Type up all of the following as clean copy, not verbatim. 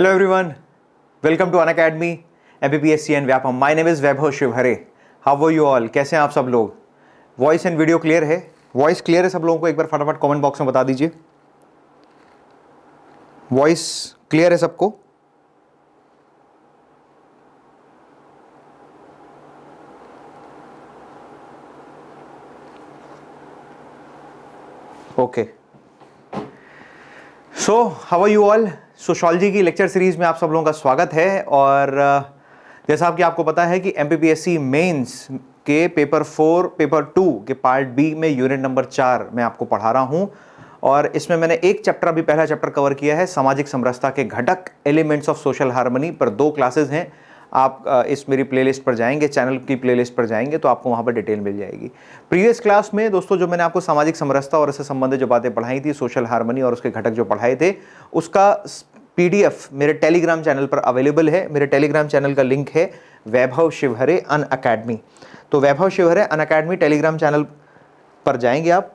Hello everyone, welcome to Unacademy, MPPSC and Vyapam. My name is Vaibhav Shivhare. How are you all? कैसे हैं आप सब लोग? वॉइस एंड वीडियो क्लियर है? Voice clear है सब लोगों को? एक बार फटाफट कमेंट बॉक्स में बता दीजिए. वॉइस क्लियर है सबको? Okay. So how are you all? Sociology की लेक्चर सीरीज में आप सब लोगों का स्वागत है. और जैसा कि आपको पता है कि एमपीपीएससी मेंस के पेपर 4 पेपर 2 के पार्ट बी में यूनिट नंबर 4 मैं आपको पढ़ा रहा हूं. और इसमें मैंने एक चैप्टर, अभी पहला चैप्टर कवर किया है, सामाजिक समरसता के घटक, एलिमेंट्स ऑफ सोशल हार्मनी, पर 2 क्लासेस हैं. आप इस मेरी प्लेलिस्ट पर जाएंगे, चैनल की प्लेलिस्ट पर जाएंगे तो आपको वहाँ पर डिटेल मिल जाएगी. प्रीवियस क्लास में दोस्तों जो मैंने आपको सामाजिक समरसता और इससे संबंधित जो बातें पढ़ाई थी, सोशल हार्मनी और उसके घटक जो पढ़ाए थे, उसका पीडीएफ मेरे टेलीग्राम चैनल पर अवेलेबल है. मेरे टेलीग्राम चैनल का लिंक है वैभव शिवहरे अनअकैडमी. तो वैभव शिवहरे अनअकैडमी टेलीग्राम चैनल पर जाएंगे आप,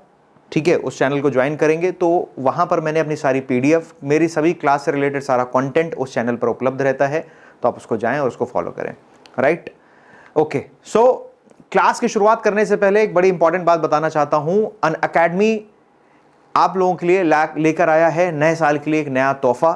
ठीक है, उस चैनल को ज्वाइन करेंगे तो वहाँ पर मैंने अपनी सारी पीडीएफ, मेरी सभी क्लास से रिलेटेड सारा कंटेंट उस चैनल पर उपलब्ध रहता है. तो आप उसको जाएं और उसको फॉलो करें. Right, okay. सो क्लास की शुरुआत करने से पहले एक बड़ी इंपॉर्टेंट बात बताना चाहता हूं. अनअकैडमी आप लोगों के लिए लेकर आया है नए साल के लिए एक नया तोहफा.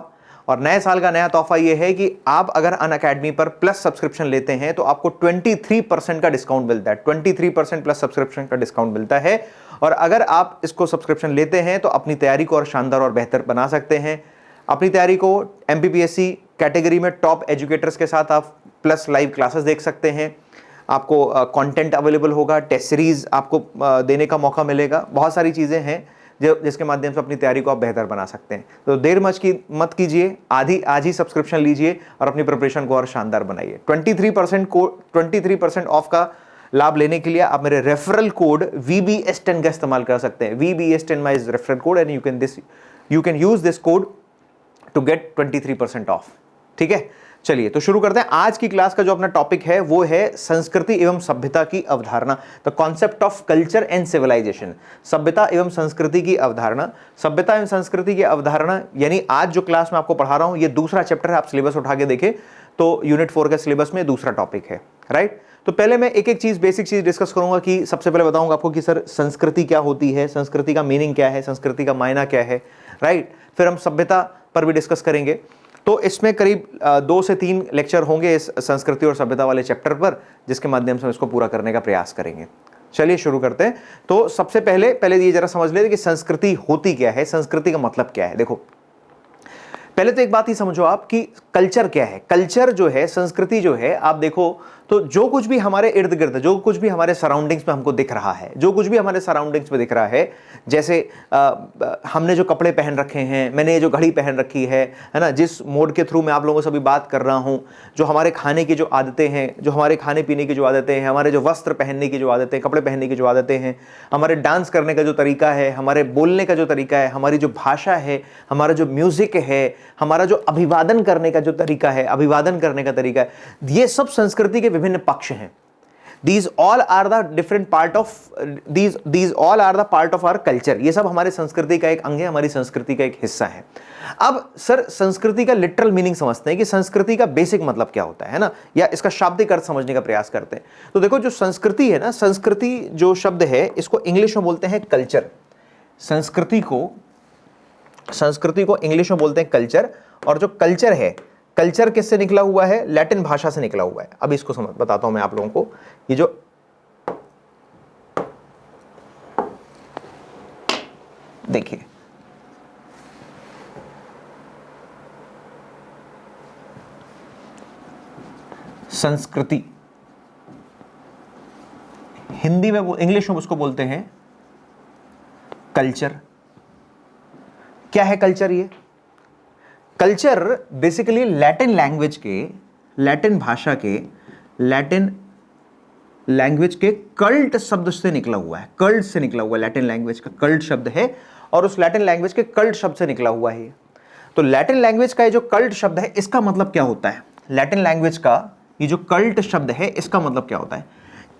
और नए साल का नया तोहफा यह है कि आप अगर अनअकैडमी पर प्लस सब्सक्रिप्शन लेते हैं तो आपको 23% का डिस्काउंट मिलता है. 23% प्लस सब्सक्रिप्शन का डिस्काउंट मिलता है. और अगर आप इसको सब्सक्रिप्शन लेते हैं तो अपनी तैयारी को और शानदार और बेहतर बना सकते हैं. अपनी तैयारी को एमपीपीएससी कैटेगरी में टॉप एजुकेटर्स के साथ आप प्लस लाइव क्लासेस देख सकते हैं. आपको कंटेंट अवेलेबल होगा, टेस्ट सीरीज आपको देने का मौका मिलेगा. बहुत सारी चीज़ें हैं जिसके माध्यम से अपनी तैयारी को आप बेहतर बना सकते हैं. तो देर मत कीजिए, आज ही सब्सक्रिप्शन लीजिए और अपनी प्रिपरेशन को और शानदार बनाइए. 23% ऑफ का लाभ लेने के लिए आप मेरे रेफरल कोड VBS10 का इस्तेमाल कर सकते हैं. VBS10 my referral code and you can use this code to get 23% off. ठीक है, चलिए तो शुरू करते हैं. आज की क्लास का जो अपना टॉपिक है वो है संस्कृति एवं सभ्यता की अवधारणा, the concept of culture and civilisation. सभ्यता एवं संस्कृति की अवधारणा. सभ्यता एवं संस्कृति की अवधारणा यानी आज जो क्लास में आपको पढ़ा रहा हूं ये दूसरा चैप्टर है. आप सिलेबस उठा के देखें तो यूनिट 4 के सिलेबस में दूसरा टॉपिक है. राइट, तो पहले मैं एक एक चीज, बेसिक चीज डिस्कस करूंगा कि सबसे पहले बताऊंगा आपको कि सर संस्कृति क्या होती है, संस्कृति का मीनिंग क्या है, संस्कृति का मायना क्या है. राइट, फिर हम सभ्यता पर भी डिस्कस करेंगे. तो इसमें करीब 2 से 3 लेक्चर होंगे इस संस्कृति और सभ्यता वाले चैप्टर पर, जिसके माध्यम से हम इसको पूरा करने का प्रयास करेंगे. चलिए शुरू करते हैं. तो सबसे पहले ये जरा समझ लेते कि संस्कृति होती क्या है, संस्कृति का मतलब क्या है. देखो, पहले तो एक बात ही समझो आप कि कल्चर क्या है. कल्चर जो है, संस्कृति जो है, आप देखो तो जो कुछ भी हमारे इर्द गिर्द, जो कुछ भी हमारे सराउंडिंग्स में हमको दिख रहा है, जो कुछ भी हमारे सराउंडिंग्स में दिख रहा है, जैसे हमने जो कपड़े पहन रखे हैं, मैंने ये जो घड़ी पहन रखी है ना, जिस मोड के थ्रू मैं आप लोगों से अभी बात कर रहा हूँ, जो हमारे खाने की जो आदतें हैं, जो हमारे खाने पीने की जो आदतें हैं, हमारे जो वस्त्र पहनने की जो आदतें, कपड़े पहनने की जो आदतें हैं, हमारे डांस करने का जो तरीका है, हमारे बोलने का जो तरीका है, हमारी जो भाषा है, हमारा जो म्यूजिक है, हमारा जो अभिवादन करने का जो तरीका है, अभिवादन करने का तरीका है, ये सब संस्कृति के विभिन्न पक्ष हैं. These all are the different part of these all are the part of our culture. ये सब हमारे संस्कृति का एक अंग है, हमारी संस्कृति का एक हिस्सा है. अब सर संस्कृति का लिटरल मीनिंग समझते हैं कि संस्कृति का बेसिक मतलब क्या होता है ना, या इसका शाब्दिक अर्थ समझने का प्रयास करते हैं. तो देखो, जो संस्कृति है ना, संस्कृति जो शब्द है इसको इंग्लिश में बोलते हैं कल्चर. संस्कृति को इंग्लिश में बोलते हैं कल्चर. और जो कल्चर है, कल्चर किससे निकला हुआ है? लैटिन भाषा से निकला हुआ है. अब इसको बताता हूं मैं आप लोगों को. ये जो देखिए, संस्कृति हिंदी में, इंग्लिश में उसको बोलते हैं कल्चर. क्या है कल्चर? ये कल्चर बेसिकली लैटिन लैंग्वेज के, लैटिन भाषा के, लैटिन लैंग्वेज के कल्ट शब्द से निकला हुआ है. कल्ट से निकला हुआ है, लैटिन लैंग्वेज का कल्ट शब्द है और उस लैटिन लैंग्वेज के कल्ट शब्द से निकला हुआ है. तो लैटिन लैंग्वेज का ये जो कल्ट शब्द है इसका मतलब क्या होता है? लैटिन लैंग्वेज का ये जो कल्ट शब्द है इसका मतलब क्या होता है?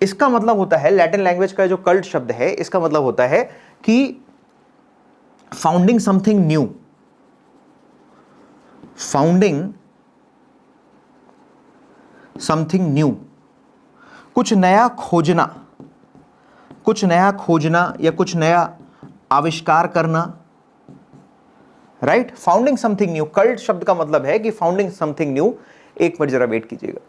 इसका मतलब होता है, लैटिन लैंग्वेज का जो कल्ट शब्द है इसका मतलब होता है कि founding something new, founding something new, कुछ नया खोजना, कुछ नया खोजना या कुछ नया आविष्कार करना, right. Founding something new, cult शब्द का मतलब है कि फाउंडिंग समथिंग न्यू। एक मिनट जरा वेट कीजिएगा।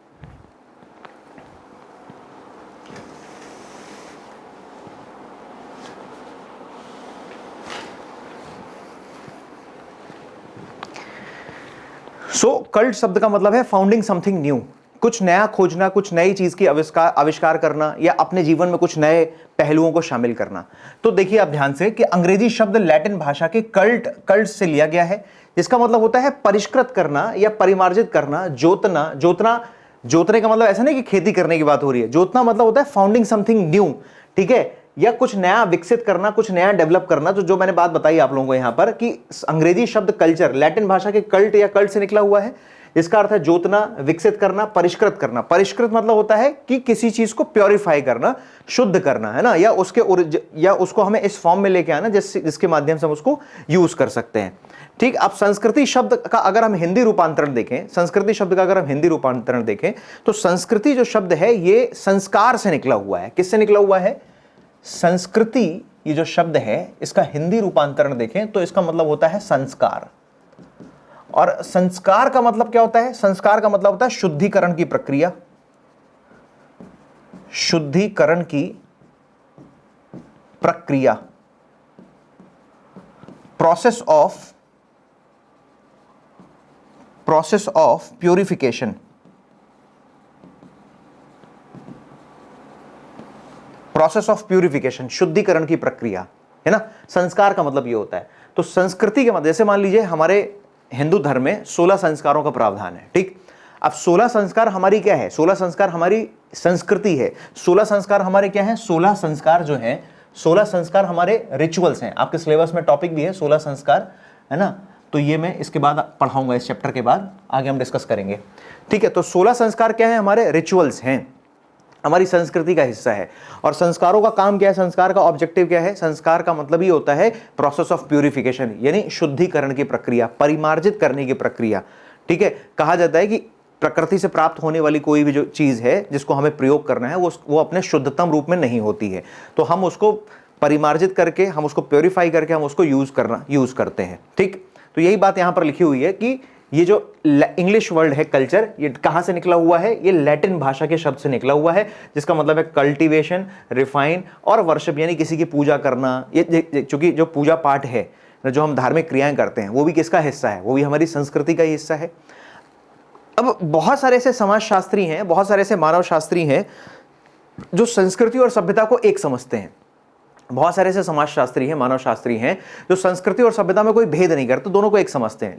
कल्ट शब्द का मतलब है फाउंडिंग समथिंग न्यू, कुछ नया खोजना, कुछ नई चीज की आविष्कार करना या अपने जीवन में कुछ नए पहलुओं को शामिल करना। तो देखिए आप ध्यान से कि अंग्रेजी शब्द लैटिन भाषा के कल्ट से लिया गया है, जिसका मतलब होता है परिष्कृत करना या परिमार्जित करना, जोतने का मतलब ऐसा नहीं कि खेती करने की बात हो रही है। जोतना मतलब होता है फाउंडिंग समथिंग न्यू, ठीक है, या कुछ नया विकसित करना, कुछ नया डेवलप करना। तो जो मैंने बात बताई आप लोगों को यहां पर कि अंग्रेजी शब्द कल्चर लैटिन भाषा के कल्ट या कल्ट से निकला हुआ है। इसका अर्थ है जोतना, विकसित करना, परिष्कृत करना। परिष्कृत मतलब होता है कि किसी चीज को प्योरीफाई करना, शुद्ध करना, है ना, या उसको हमें इस फॉर्म में लेके आना जिसके माध्यम से हम उसको यूज कर सकते हैं। ठीक। अब संस्कृति शब्द का अगर हम हिंदी रूपांतरण देखें, संस्कृति शब्द का अगर हम हिंदी रूपांतरण देखें तो संस्कृति जो शब्द है ये संस्कार से निकला हुआ है। किससे निकला हुआ है? संस्कृति, ये जो शब्द है इसका हिंदी रूपांतरण देखें तो इसका मतलब होता है संस्कार। और संस्कार का मतलब क्या होता है? संस्कार का मतलब होता है शुद्धिकरण की प्रक्रिया, शुद्धिकरण की प्रक्रिया, process of purification, process of purification, शुद्धिकरण की प्रक्रिया, है ना। संस्कार का मतलब ये होता है। तो संस्कृति के मतलब, जैसे मान लीजिए हमारे हिंदू धर्म में 16 संस्कारों का प्रावधान है, ठीक। अब 16 संस्कार हमारी क्या है? 16 संस्कार हमारी संस्कृति है। 16 संस्कार हमारे क्या है? 16 संस्कार जो है, 16 संस्कार हमारे रिचुअल्स हैं। आपके सिलेबस में टॉपिक भी है 16 संस्कार, है ना। तो ये मैं इसके बाद पढ़ाऊंगा, इस चैप्टर के बाद आगे हम डिस्कस करेंगे, ठीक है। तो 16 संस्कार क्या है? हमारे रिचुअल्स हैं, हमारी संस्कृति का हिस्सा है। और संस्कारों का काम क्या है? संस्कार का ऑब्जेक्टिव क्या है? संस्कार का मतलब ही होता है प्रोसेस ऑफ प्यूरिफिकेशन, यानी शुद्धिकरण की प्रक्रिया, परिमार्जित करने की प्रक्रिया, ठीक है। कहा जाता है कि प्रकृति से प्राप्त होने वाली कोई भी जो चीज है जिसको हमें प्रयोग करना है वो अपने शुद्धतम रूप में नहीं होती है, तो हम उसको परिमार्जित करके, हम उसको प्योरीफाई करके हम उसको यूज करते हैं, ठीक। तो यही बात यहां पर लिखी हुई है कि ये जो इंग्लिश वर्ड है कल्चर, ये कहां से निकला हुआ है? ये लैटिन भाषा के शब्द से निकला हुआ है, जिसका मतलब है कल्टीवेशन, रिफाइन और वर्शिप, यानी किसी की पूजा करना। ये चूंकि जो पूजा पाठ है, जो हम धार्मिक क्रियाएं करते हैं, वो भी किसका हिस्सा है? वो भी हमारी संस्कृति का ही हिस्सा है। अब बहुत सारे ऐसे समाजशास्त्री हैं, बहुत सारे ऐसे मानव शास्त्री हैं जो संस्कृति और सभ्यता को एक समझते हैं। बहुत सारे ऐसे समाजशास्त्री हैं, मानव शास्त्री हैं जो संस्कृति और सभ्यता में कोई भेद नहीं करते, दोनों को एक समझते हैं।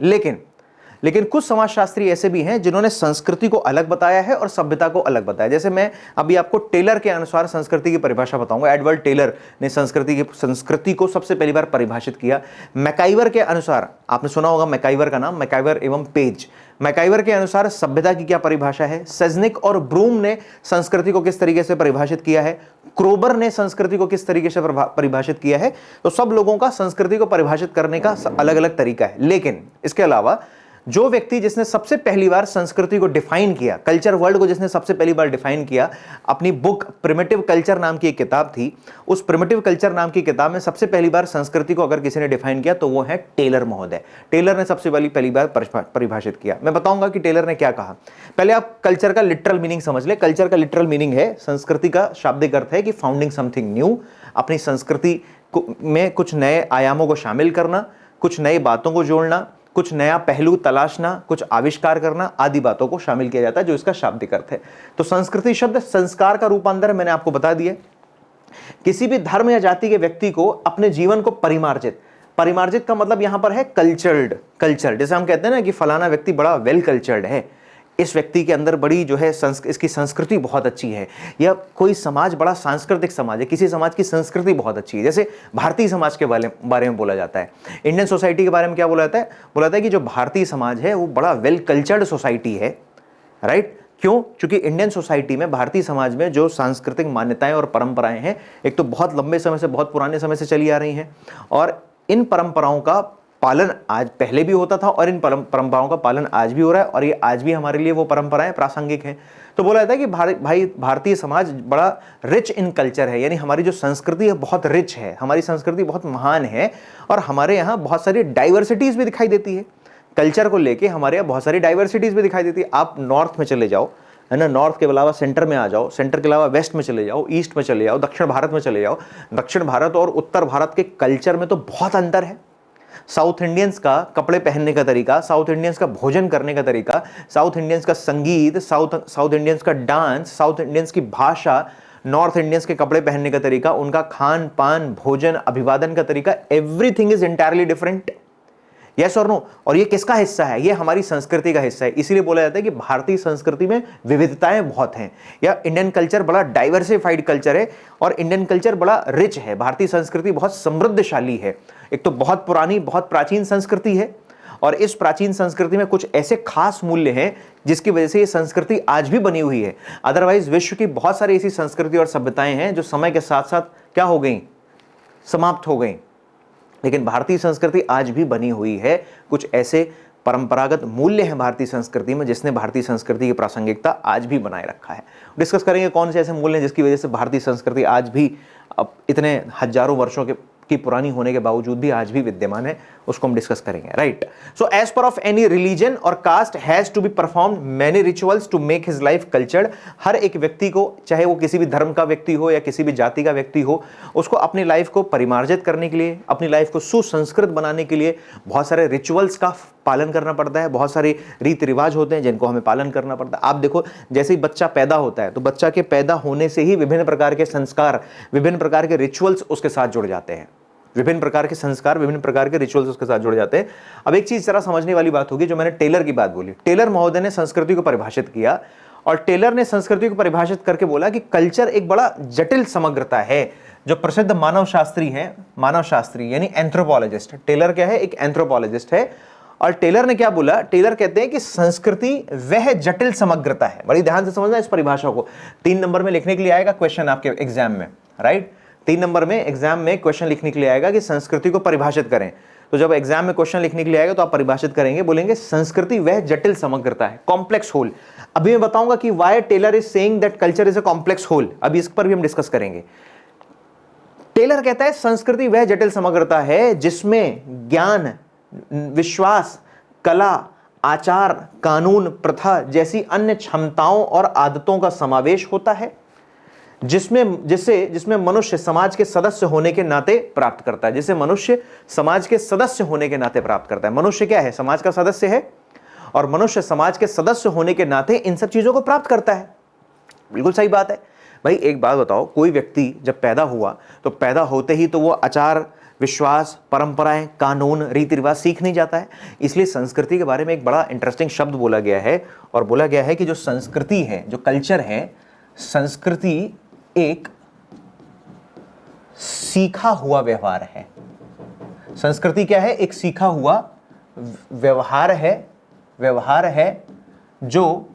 लेकिन कुछ समाजशास्त्री ऐसे भी हैं जिन्होंने संस्कृति को अलग बताया है और सभ्यता को अलग बताया। जैसे मैं अभी आपको टेलर के अनुसार संस्कृति की परिभाषा बताऊंगा। एडवर्ड टेलर ने संस्कृति को सबसे पहली बार परिभाषित किया। मैकाइवर के अनुसार, आपने सुना होगा मैकाइवर का नाम, मैकाइवर एवं पेज। मैकाइवर के अनुसार सभ्यता की क्या परिभाषा है? सेजनिक और ब्रूम ने संस्कृति को किस तरीके से परिभाषित किया है? क्रोबर ने संस्कृति को किस तरीके से परिभाषित किया है? तो सब लोगों का संस्कृति को परिभाषित करने का अलग अलग तरीका है। लेकिन इसके अलावा जो व्यक्ति जिसने सबसे पहली बार संस्कृति को डिफाइन किया, कल्चर वर्ल्ड को जिसने सबसे पहली बार डिफाइन किया, अपनी बुक प्रिमिटिव कल्चर नाम की एक किताब थी, उस प्रिमिटिव कल्चर नाम की किताब में सबसे पहली बार संस्कृति को अगर किसी ने डिफाइन किया तो वो है टेलर महोदय। टेलर ने सबसे पहली बार परिभाषित किया। मैं बताऊंगा कि टेलर ने क्या कहा। पहले आप कल्चर का लिटरल मीनिंग समझ ले। कल्चर का लिटरल मीनिंग है, संस्कृति का शाब्दिक अर्थ है कि फाउंडिंग समथिंग न्यू, अपनी संस्कृति में कुछ नए आयामों को शामिल करना, कुछ नई बातों को जोड़ना, कुछ नया पहलू तलाशना, कुछ आविष्कार करना आदि बातों को शामिल किया जाता है, जो इसका शाब्दिक अर्थ है। तो संस्कृति शब्द संस्कार का रूपांतर मैंने आपको बता दिया। किसी भी धर्म या जाति के व्यक्ति को अपने जीवन को परिमार्जित का मतलब यहां पर है कल्चर्ड। जैसे हम कहते हैं ना कि फलाना व्यक्ति बड़ा वेल कल्चर्ड है, इस व्यक्ति के अंदर बड़ी जो है इसकी संस्कृति बहुत अच्छी है, या कोई समाज बड़ा सांस्कृतिक समाज है, किसी समाज की संस्कृति बहुत अच्छी है। जैसे भारतीय समाज के बारे में बोला जाता है, इंडियन सोसाइटी के बारे में क्या बोला जाता है कि जो भारतीय समाज है वो बड़ा वेल कल्चर्ड सोसाइटी है, राइट। क्यों? क्योंकि इंडियन सोसाइटी में, भारतीय समाज में जो सांस्कृतिक मान्यताएं और परंपराएं हैं, एक तो बहुत लंबे समय से, बहुत पुराने समय से चली आ रही हैं, और इन परंपराओं का पालन आज पहले भी होता था और इन परंपराओं का पालन आज भी हो रहा है और ये आज भी हमारे लिए वो परंपराएं प्रासंगिक हैं। तो बोला जाता है कि भाई भारतीय समाज बड़ा रिच इन कल्चर है, यानी हमारी जो संस्कृति है बहुत रिच है, हमारी संस्कृति बहुत महान है और हमारे यहाँ बहुत सारी डाइवर्सिटीज भी दिखाई देती है। कल्चर को लेके हमारे यहाँ बहुत सारी डाइवर्सिटीज भी दिखाई देती है। आप नॉर्थ में चले जाओ, है ना, नॉर्थ के अलावा सेंटर में आ जाओ, सेंटर के अलावा वेस्ट में चले जाओ, ईस्ट में चले जाओ, दक्षिण भारत में चले जाओ। दक्षिण भारत और उत्तर भारत के कल्चर में तो बहुत अंतर है। साउथ इंडियंस का कपड़े पहनने का तरीका, साउथ इंडियंस का भोजन करने का तरीका, साउथ इंडियंस का संगीत, साउथ इंडियंस का डांस, साउथ इंडियंस की भाषा, नॉर्थ इंडियंस के कपड़े पहनने का तरीका, उनका खान पान, भोजन, अभिवादन का तरीका, everything is entirely different. Yes और नो। और ये किसका हिस्सा है? ये हमारी संस्कृति का हिस्सा है। इसीलिए बोला जाता है कि भारतीय संस्कृति में विविधताएं बहुत हैं, या इंडियन कल्चर बड़ा डाइवर्सिफाइड कल्चर है और इंडियन कल्चर बड़ा रिच है। भारतीय संस्कृति बहुत समृद्धशाली है। एक तो बहुत पुरानी, बहुत प्राचीन संस्कृति है और इस प्राचीन संस्कृति में कुछ ऐसे खास मूल्य हैं जिसकी वजह से ये संस्कृति आज भी बनी हुई है। अदरवाइज विश्व की बहुत सारी ऐसी संस्कृति और सभ्यताएं हैं जो समय के साथ साथ क्या हो गई, समाप्त हो गई, लेकिन भारतीय संस्कृति आज भी बनी हुई है। कुछ ऐसे परंपरागत मूल्य हैं भारतीय संस्कृति में जिसने भारतीय संस्कृति की प्रासंगिकता आज भी बनाए रखा है। डिस्कस करेंगे कौन से ऐसे मूल्य हैं जिसकी वजह से भारतीय संस्कृति आज भी इतने हजारों वर्षों की पुरानी होने के बावजूद भी आज भी विद्यमान है, उसको हम डिस्कस करेंगे। Right. So as per of any religion और caste has to be perform many rituals to make his life cultured. हर एक व्यक्ति को, चाहे वो किसी भी धर्म का व्यक्ति हो या किसी भी जाति का व्यक्ति हो, उसको अपनी लाइफ को परिमार्जित करने के लिए, अपनी लाइफ को सुसंस्कृत बनाने के लिए बहुत सारे रिचुअल्स का पालन करना पड़ता है। बहुत सारे रीति रिवाज होते हैं जिनको हमें पालन करना पड़ता है। आप देखो, जैसे ही बच्चा पैदा होता है तो बच्चा के पैदा होने से ही विभिन्न प्रकार के संस्कार, विभिन्न प्रकार के रिचुअल्स उसके साथ जुड़ जाते हैं। विभिन्न प्रकार के संस्कार, विभिन्न प्रकार के रिचुअल्स उसके साथ जुड़ जाते हैं। अब एक चीज जरा समझने वाली बात होगी, जो मैंने टेलर की बात बोली। टेलर महोदय ने संस्कृति को परिभाषित किया और टेलर ने संस्कृति को परिभाषित करके बोला कि कल्चर एक बड़ा जटिल समग्रता है। जो प्रसिद्ध मानव शास्त्री हैं, मानव शास्त्री यानी एंथ्रोपोलॉजिस्ट, टेलर क्या है? एक एंथ्रोपोलॉजिस्ट है। और टेलर ने क्या बोला? टेलर कहते हैं कि संस्कृति वह जटिल समग्रता है। बड़ी ध्यान से समझना इस परिभाषा को। 3 नंबर में लिखने के लिए आएगा क्वेश्चन आपके एग्जाम में। राइट, 3 नंबर में एग्जाम में क्वेश्चन लिखने के लिए आएगा कि संस्कृति को परिभाषित करें। तो जब एग्जाम में क्वेश्चन लिखने के लिए आएगा तो आप परिभाषित करेंगे, बोलेंगे संस्कृति वह जटिल समग्रता है, कॉम्प्लेक्स होल। अभी मैं बताऊंगा कि why Taylor is saying that culture is a complex whole. अभी इस पर भी हम डिस्कस करेंगे। टेलर कहता है संस्कृति वह जटिल समग्रता है जिसमें ज्ञान, विश्वास, कला, आचार, कानून, प्रथा जैसी अन्य क्षमताओं और आदतों का समावेश होता है, जिसमें मनुष्य समाज के सदस्य होने के नाते प्राप्त करता है। जिसे मनुष्य समाज के सदस्य होने के नाते प्राप्त करता है। मनुष्य क्या है? समाज का सदस्य है और मनुष्य समाज के सदस्य होने के नाते इन सब चीजों को प्राप्त करता है। बिल्कुल सही बात है भाई। एक बात बताओ, कोई व्यक्ति जब पैदा हुआ तो पैदा होते ही तो वो आचार, विश्वास, परंपराएं, कानून, रीति रिवाज सीख नहीं जाता है। इसलिए संस्कृति के बारे में एक बड़ा इंटरेस्टिंग शब्द बोला गया है और बोला गया है कि जो संस्कृति है, जो कल्चर है, संस्कृति एक सीखा हुआ व्यवहार है। संस्कृति क्या है? एक सीखा हुआ व्यवहार है। व्यवहार है जो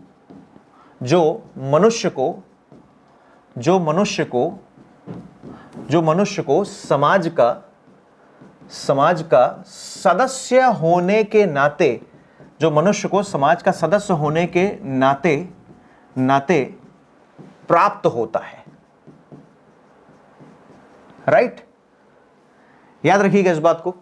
मनुष्य को समाज का सदस्य होने के नाते, जो मनुष्य को समाज का सदस्य होने के नाते प्राप्त होता है। राइट, याद रखिएगा इस बात को।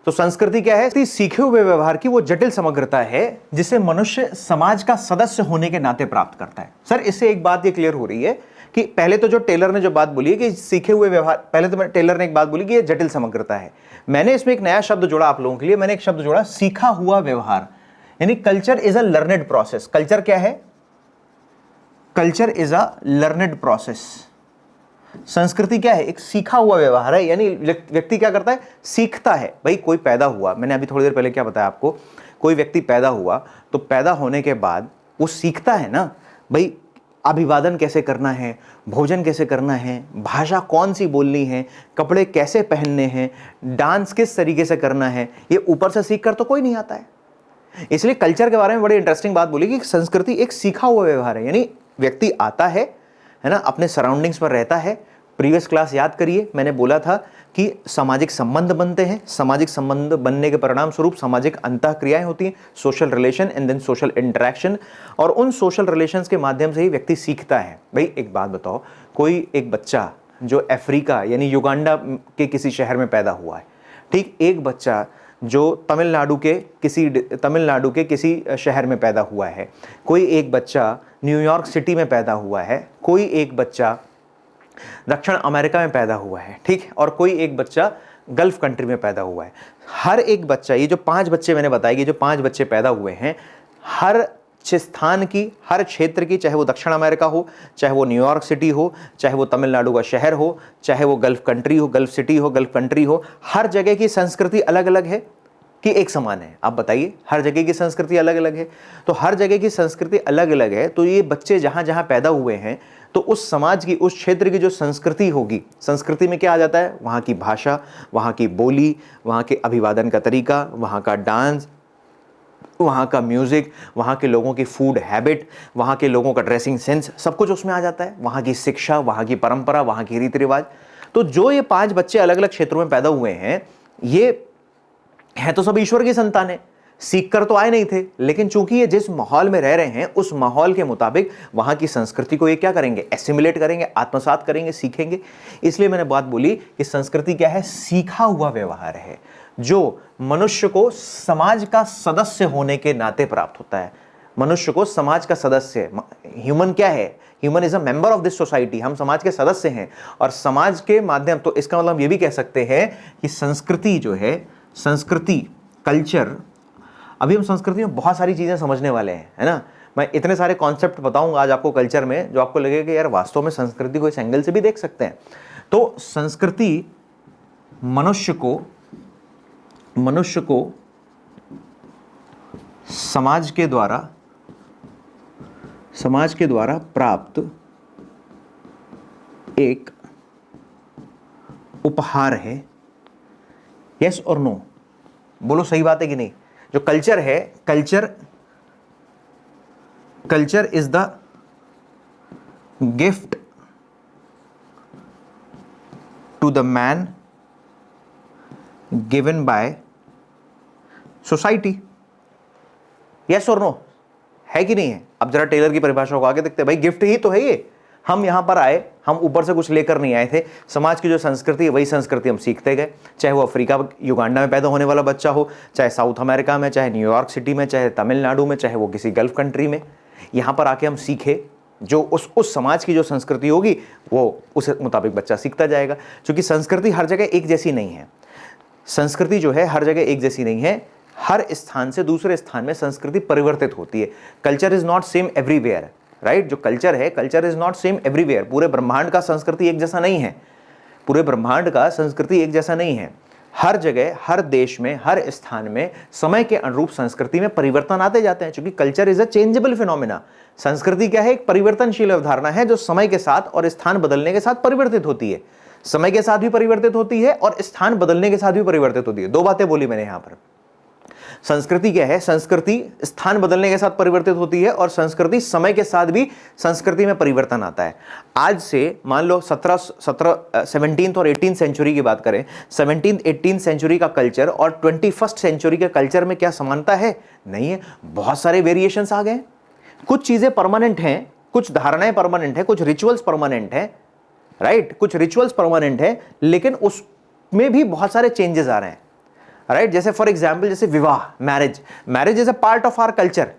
तो संस्कृति क्या है? सीखे हुए व्यवहार की वो जटिल समग्रता है जिसे मनुष्य समाज का सदस्य होने के नाते प्राप्त करता है। सर, इससे एक बात ये क्लियर हो रही है कि पहले तो जो टेलर ने जो बात बोली है कि सीखे हुए व्यवहार, पहले तो टेलर ने एक बात बोली कि ये जटिल समग्रता है। मैंने इसमें एक नया शब्द जोड़ा आप लोगों के लिए। मैंने एक शब्द जोड़ा, सीखा हुआ व्यवहार, यानी culture is a learned process. Culture क्या है? Culture is a learned process. संस्कृति क्या है? एक सीखा हुआ व्यवहार है, यानी व्यक्ति क्या करता है? सीखता है। भाई कोई पैदा हुआ, मैंने अभी थोड़ी देर पहले क्या बताया आपको, कोई व्यक्ति पैदा हुआ तो पैदा होने के बाद वो सीखता है ना भाई, अभिवादन कैसे करना है, भोजन कैसे करना है, भाषा कौन सी बोलनी है, कपड़े कैसे पहनने हैं, डांस किस तरीके से करना है। ये ऊपर से सीख कर तो कोई नहीं आता है। इसलिए कल्चर के बारे में बड़ी इंटरेस्टिंग बात बोली कि संस्कृति एक सीखा हुआ व्यवहार है, यानी व्यक्ति आता है ना, अपने सराउंडिंग्स पर रहता है। प्रीवियस क्लास याद करिए, मैंने बोला था कि सामाजिक संबंध बनते हैं, सामाजिक संबंध बनने के परिणाम स्वरूप सामाजिक अंतःक्रियाएं होती हैं, social relation and then social interaction, और उन सोशल रिलेशंस के माध्यम से ही व्यक्ति सीखता है। भाई एक बात बताओ, कोई एक बच्चा जो अफ्रीका यानी युगांडा के किसी शहर में पैदा हुआ है, ठीक, एक बच्चा जो तमिलनाडु के किसी शहर में पैदा हुआ है, कोई एक बच्चा न्यूयॉर्क सिटी में पैदा हुआ है, कोई एक बच्चा दक्षिण अमेरिका में पैदा हुआ है, ठीक, और कोई एक बच्चा गल्फ कंट्री में पैदा हुआ है। हर एक बच्चा, ये जो 5 बच्चे मैंने बताए, ये जो 5 बच्चे पैदा हुए हैं, हर स्थान की, हर क्षेत्र की, चाहे वो दक्षिण अमेरिका हो, चाहे वो न्यूयॉर्क सिटी हो, चाहे वो तमिलनाडु का शहर हो, चाहे वो गल्फ कंट्री हो, गल्फ सिटी हो, गल्फ कंट्री हो, हर जगह की संस्कृति अलग अलग है कि एक समान है? आप बताइए, हर जगह की संस्कृति अलग अलग है। तो हर जगह की संस्कृति अलग अलग है, तो ये बच्चे जहां जहां पैदा हुए हैं, तो उस समाज की, उस क्षेत्र की जो संस्कृति होगी, संस्कृति में क्या आ जाता है? वहाँ की भाषा, वहाँ की बोली, वहाँ के अभिवादन का तरीका, वहाँ का डांस, वहाँ का म्यूज़िक, वहाँ के लोगों की फूड हैबिट, वहाँ के लोगों का ड्रेसिंग सेंस, सब कुछ उसमें आ जाता है। वहाँ की शिक्षा, वहाँ की परंपरा, वहाँ की रीति रिवाज। तो जो ये 5 बच्चे अलग अलग क्षेत्रों में पैदा हुए हैं, ये है तो सब ईश्वर की संतान है, सीख कर तो आए नहीं थे, लेकिन चूंकि ये जिस माहौल में रह रहे हैं, उस माहौल के मुताबिक वहां की संस्कृति को ये क्या करेंगे? एसिमिलेट करेंगे, आत्मसात करेंगे, सीखेंगे। इसलिए मैंने बात बोली कि संस्कृति क्या है? सीखा हुआ व्यवहार है, जो मनुष्य को समाज का सदस्य होने के नाते प्राप्त होता है। मनुष्य को समाज का सदस्य, ह्यूमन क्या है? Human is a member of this society. हम समाज के सदस्य हैं, और समाज के माध्यम, तो इसका मतलब ये भी कह सकते हैं कि संस्कृति जो है, संस्कृति, कल्चर, अभी हम संस्कृति में बहुत सारी चीजें समझने वाले हैं, है ना। मैं इतने सारे कॉन्सेप्ट बताऊंगा आज आपको कल्चर में, जो आपको लगेगा कि यार वास्तव में संस्कृति को इस एंगल से भी देख सकते हैं। तो संस्कृति मनुष्य को समाज के द्वारा प्राप्त एक उपहार है। यस और नो? बोलो सही बात है कि नहीं? जो कल्चर है, culture is the gift to the man given by society. Yes और नो? है कि नहीं है? अब जरा टेलर की परिभाषा को आगे देखते हैं। भाई गिफ्ट ही तो है ये। हम यहां पर आए, हम ऊपर से कुछ लेकर नहीं आए थे। समाज की जो संस्कृति है, वही संस्कृति हम सीखते गए। चाहे वो अफ्रीका, युगांडा में पैदा होने वाला बच्चा हो, चाहे साउथ अमेरिका में, चाहे न्यूयॉर्क सिटी में, चाहे तमिलनाडु में, चाहे वो किसी गल्फ कंट्री में, यहां पर आके हम सीखे। जो उस समाज की जो संस्कृति होगी, वो उस मुताबिक बच्चा सीखता जाएगा। क्योंकि संस्कृति हर जगह एक जैसी नहीं है। संस्कृति जो है हर जगह एक जैसी नहीं है। हर स्थान से दूसरे स्थान में संस्कृति परिवर्तित होती है। Culture is not same everywhere, right. जो कल्चर है, culture is not same everywhere. पूरे ब्रह्मांड का संस्कृति एक जैसा नहीं है। पूरे ब्रह्मांड का संस्कृति एक जैसा नहीं है। हर जगह, हर देश में, हर स्थान में समय के अनुरूप संस्कृति में परिवर्तन आते जाते हैं। क्योंकि culture is a changeable phenomena. संस्कृति क्या है? एक परिवर्तनशील अवधारणा है, जो समय के साथ और स्थान बदलने के साथ परिवर्तित होती है। समय के साथ भी परिवर्तित होती है और स्थान बदलने के साथ भी परिवर्तित होती है। दो बातें बोली मैंने यहां पर। संस्कृति क्या है? संस्कृति स्थान बदलने के साथ परिवर्तित होती है, और संस्कृति समय के साथ भी संस्कृति में परिवर्तन आता है। आज से मान लो 17th और 18th सेंचुरी की बात करें, 17th 18th सेंचुरी का कल्चर और 21st सेंचुरी के कल्चर में क्या समानता है? नहीं है। बहुत सारे वेरिएशंस आ गए। कुछ चीजें परमानेंट हैं, कुछ धारणाएं परमानेंट है, कुछ रिचुअल्स परमानेंट है, राइट। कुछ रिचुअल्स परमानेंट है, लेकिन उसमें भी बहुत सारे चेंजेस आ रहे हैं, राइट। जैसे फॉर एग्जाम्पल, जैसे विवाह, marriage is a part of our culture,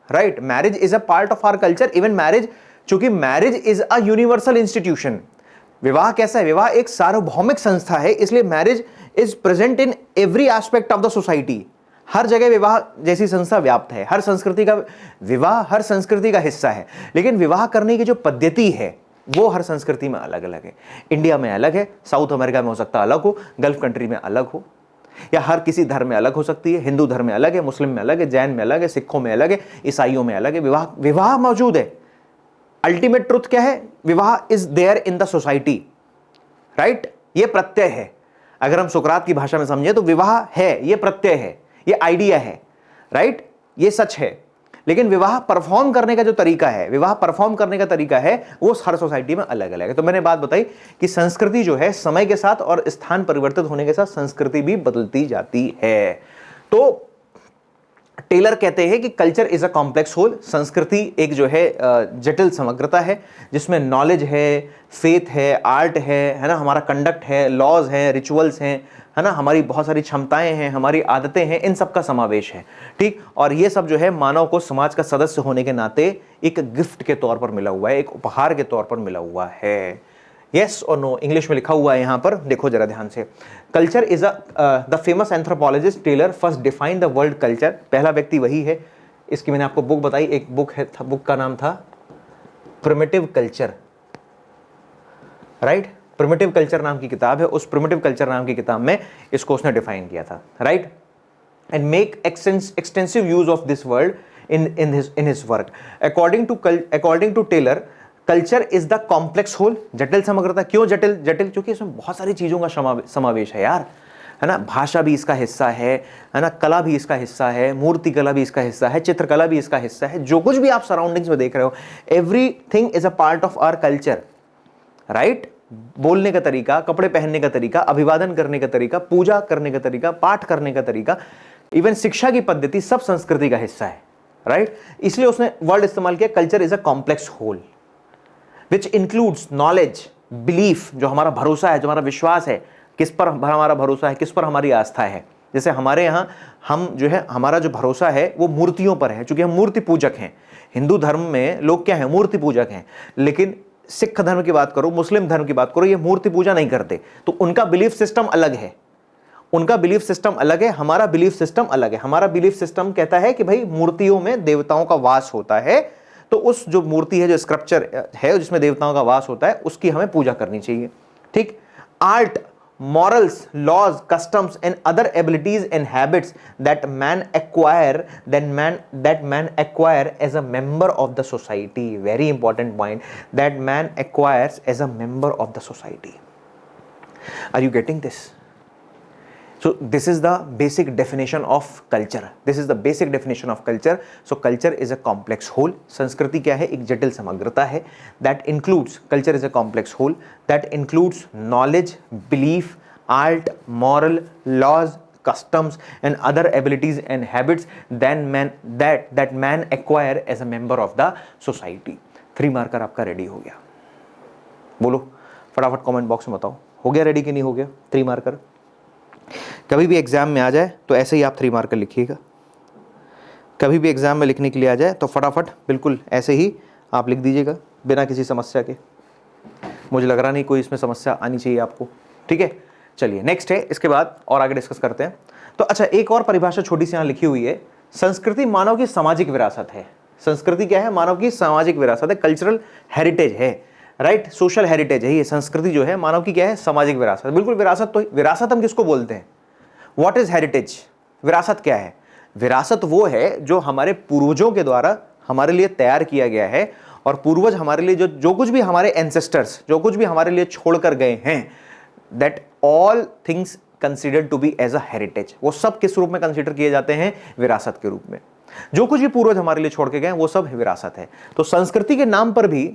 right. Marriage is a part of our culture. Even marriage, चूंकि marriage is a universal institution. विवाह कैसा है? विवाह एक सार्वभौमिक संस्था है, इसलिए marriage is present in every aspect of the society. हर जगह विवाह जैसी संस्था व्याप्त है। हर संस्कृति का विवाह हर संस्कृति का हिस्सा है, लेकिन विवाह करने की जो पद्धति है वो हर संस्कृति में अलग अलग है। इंडिया में अलग है, साउथ अमेरिका में हो सकता है अलग हो, गल्फ कंट्री में अलग हो, या हर किसी धर्म में अलग हो सकती है। हिंदू धर्म में अलग है, मुस्लिम में अलग है, जैन में अलग है, सिखों में अलग है, ईसाइयों में अलग है। विवाह मौजूद है। अल्टीमेट ट्रुथ क्या है? Vivah is there in the society, right. ये प्रत्यय है। अगर हम सुकरात की भाषा में समझे तो विवाह है, ये प्रत्यय है, ये आइडिया है, राइट। ये सच है। लेकिन विवाह परफॉर्म करने का जो तरीका है, विवाह परफॉर्म करने का तरीका है, वो हर सोसाइटी में अलग अलग है। तो मैंने बात बताई कि संस्कृति जो है समय के साथ और स्थान परिवर्तित होने के साथ संस्कृति भी बदलती जाती है। तो टेलर कहते हैं कि culture is a complex whole, संस्कृति एक जो है जटिल समग्रता है जिसमें नॉलेज है, फेथ है, आर्ट है ना, हमारा कंडक्ट है, लॉज हैं, रिचुअल्स हैं, है ना, हमारी बहुत सारी क्षमताएं हैं, हमारी आदतें हैं, इन सब का समावेश है। ठीक, और ये सब जो है मानव को समाज का सदस्य होने के नाते एक गिफ्ट के तौर पर मिला हुआ है, एक उपहार के तौर पर मिला हुआ है। यस और नो इंग्लिश में लिखा हुआ है यहां पर, देखो जरा ध्यान से। Culture is the famous anthropologist Taylor first define the world culture. पहला व्यक्ति वही है, इसकी मैंने आपको बुक बताई, एक बुक है, बुक का नाम था primitive culture, right. Primitive culture नाम की किताब है, उस प्रिमिटिव कल्चर नाम की किताब में इसको उसने डिफाइन किया था, right. And make extensive use of this word in his work. According to Taylor, culture is the complex whole, जटिल समग्रता। क्यों जटिल? क्योंकि इसमें बहुत सारी चीजों का समावेश है यार, है ना। भाषा भी इसका हिस्सा है ना, कला भी इसका हिस्सा है, मूर्ति कला भी इसका हिस्सा है, चित्रकला भी इसका हिस्सा है। जो कुछ भी आप सराउंडिंग्स में देख रहे हो, everything is a part of our culture, right. बोलने का तरीका, कपड़े पहनने का तरीका, अभिवादन करने का तरीका, पूजा करने का तरीका, पाठ करने का तरीका, इवन शिक्षा की पद्धति, सब संस्कृति का हिस्सा है, राइट। इसलिए उसने वर्ड इस्तेमाल किया, culture is a complex whole which includes knowledge, belief, जो हमारा भरोसा है, जो हमारा विश्वास है, किस पर हमारा भरोसा है, किस पर हमारी आस्था है। जैसे हमारे यहाँ हम जो है, हमारा जो भरोसा है वो मूर्तियों पर है, क्योंकि हम मूर्ति पूजक हैं। हिंदू धर्म में लोग क्या है, मूर्ति पूजक हैं। लेकिन सिख धर्म की बात करो, मुस्लिम धर्म की बात करो, ये मूर्ति पूजा नहीं करते। तो उनका बिलीफ सिस्टम अलग है, उनका बिलीफ सिस्टम अलग है, हमारा बिलीफ सिस्टम अलग है। हमारा बिलीफ सिस्टम कहता है कि भाई मूर्तियों में देवताओं का वास होता है, तो उस जो मूर्ति है, जो स्क्रप्चर है जिसमें देवताओं का वास होता है, उसकी हमें पूजा करनी चाहिए। ठीक। Art, morals, laws, customs and other abilities and habits that man acquire as a member of the society. Very important point, that man acquires as a member of the society. Are you getting this? So this is the basic definition of culture. So culture is a complex whole. संस्कृति क्या है? एक जटिल समग्रता है। That includes, culture is a complex whole that includes knowledge, belief, art, moral, laws, customs and other abilities and habits that man acquire as a member of the society. 3 marker आपका ready हो गया। बोलो फटाफट comment box में बताओ, हो गया ready कि नहीं हो गया 3 मार्कर? कभी भी एग्जाम में आ जाए तो ऐसे ही आप 3 मार्कर लिखिएगा। कभी भी एग्जाम में लिखने के लिए आ जाए तो फटाफट बिल्कुल ऐसे ही आप लिख दीजिएगा, बिना किसी समस्या के। मुझे लग रहा नहीं कोई इसमें समस्या आनी चाहिए आपको। ठीक है, चलिए नेक्स्ट है, इसके बाद और आगे डिस्कस करते हैं। तो अच्छा, एक और परिभाषा छोटी सी यहाँ लिखी हुई है, संस्कृति मानव की सामाजिक विरासत है। संस्कृति क्या है? मानव की सामाजिक विरासत है, कल्चरल हेरिटेज है, राइट, सोशल हेरिटेज है। ये संस्कृति जो है मानव की क्या है? सामाजिक विरासत। बिल्कुल विरासत, तो विरासत हम किसको बोलते हैं? What is heritage? विरासत क्या है? विरासत वो है जो हमारे पूर्वजों के द्वारा हमारे लिए तैयार किया गया है, और पूर्वज हमारे लिए जो कुछ भी हमारे एंसेस्टर्स जो कुछ भी हमारे लिए छोड़कर गए हैं, that all things considered to be as a heritage. वो सब किस रूप में कंसिडर किए जाते हैं? विरासत के रूप में। जो कुछ भी पूर्वज हमारे लिए छोड़ के गए वो सब विरासत है। तो संस्कृति के नाम पर भी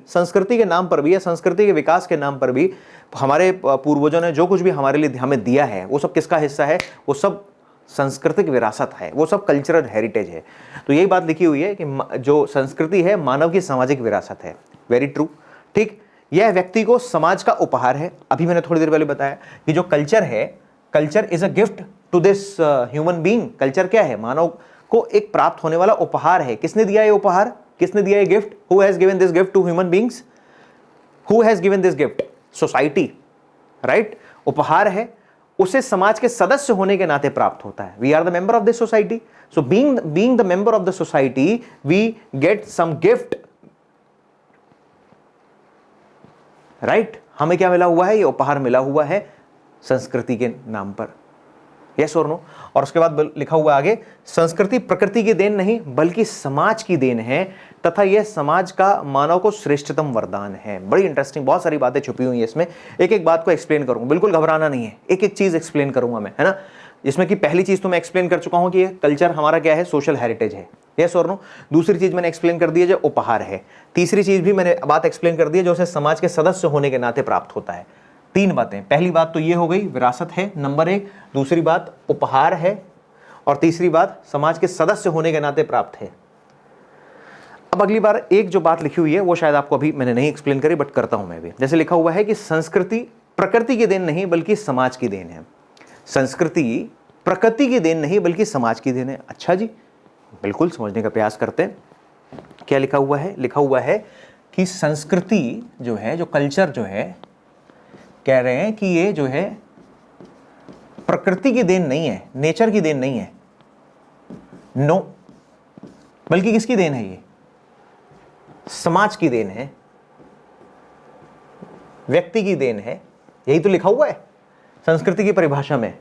या संस्कृति के विकास के नाम पर भी हमारे पूर्वजों ने जो कुछ भी हमारे लिए हमें दिया है, वो सब किसका हिस्सा है? वो सब सांस्कृतिक विरासत है, वो सब कल्चरल हेरिटेज है। तो यही बात लिखी हुई है कि जो संस्कृति है मानव की सामाजिक विरासत है। Very true. ठीक, यह व्यक्ति को समाज का उपहार है। अभी मैंने थोड़ी देर पहले बताया कि जो कल्चर है, culture is a gift to this human being. Culture क्या है? मानव को एक प्राप्त होने वाला उपहार है। किसने दिया ये उपहार? किसने दिया ये gift? Who has given this gift to human beings? Who has given this gift? Society, right. उपहार है, उसे समाज के सदस्य होने के नाते प्राप्त होता है। We are the member of this society, so being the member of the society we get some gift, right. हमें क्या मिला हुआ है? ये उपहार मिला हुआ है संस्कृति के नाम पर। यस और नो? और उसके बाद लिखा हुआ आगे, संस्कृति प्रकृति की देन नहीं बल्कि समाज की देन है, तथा यह समाज का मानव को श्रेष्ठतम वरदान है। बड़ी इंटरेस्टिंग, बहुत सारी बातें छुपी हुई हैं इसमें। एक एक बात को एक्सप्लेन करूंगा, बिल्कुल घबराना नहीं है, एक एक चीज एक्सप्लेन करूंगा मैं, है ना। इसमें की पहली चीज तो मैं एक्सप्लेन कर चुका हूं कि ये कल्चर हमारा क्या है? सोशल हेरिटेज है। यस और नो। दूसरी चीज मैंने एक्सप्लेन कर दी है जो उपहार है। तीसरी चीज भी मैंने बात एक्सप्लेन कर दी है जो उसे समाज के सदस्य होने के नाते प्राप्त होता है। 3 बातें, पहली बात तो ये हो गई विरासत है नंबर 1, दूसरी बात उपहार है, और तीसरी बात समाज के सदस्य होने के नाते प्राप्त है। अब अगली बार एक जो बात लिखी हुई है वो शायद आपको अभी मैंने नहीं एक्सप्लेन करी, बट करता हूं मैं भी। जैसे लिखा हुआ है कि संस्कृति प्रकृति की देन नहीं बल्कि समाज की देन है। संस्कृति प्रकृति की देन नहीं बल्कि समाज की देन है। अच्छा जी, बिल्कुल समझने का प्रयास करते हैं। क्या लिखा हुआ है? लिखा हुआ है कि संस्कृति जो है, जो कल्चर जो है, कह रहे हैं कि ये जो है प्रकृति की देन नहीं है, नेचर की देन नहीं है, नो, बल्कि किसकी देन है? ये समाज की देन है, व्यक्ति की देन है। यही तो लिखा हुआ है संस्कृति की परिभाषा में।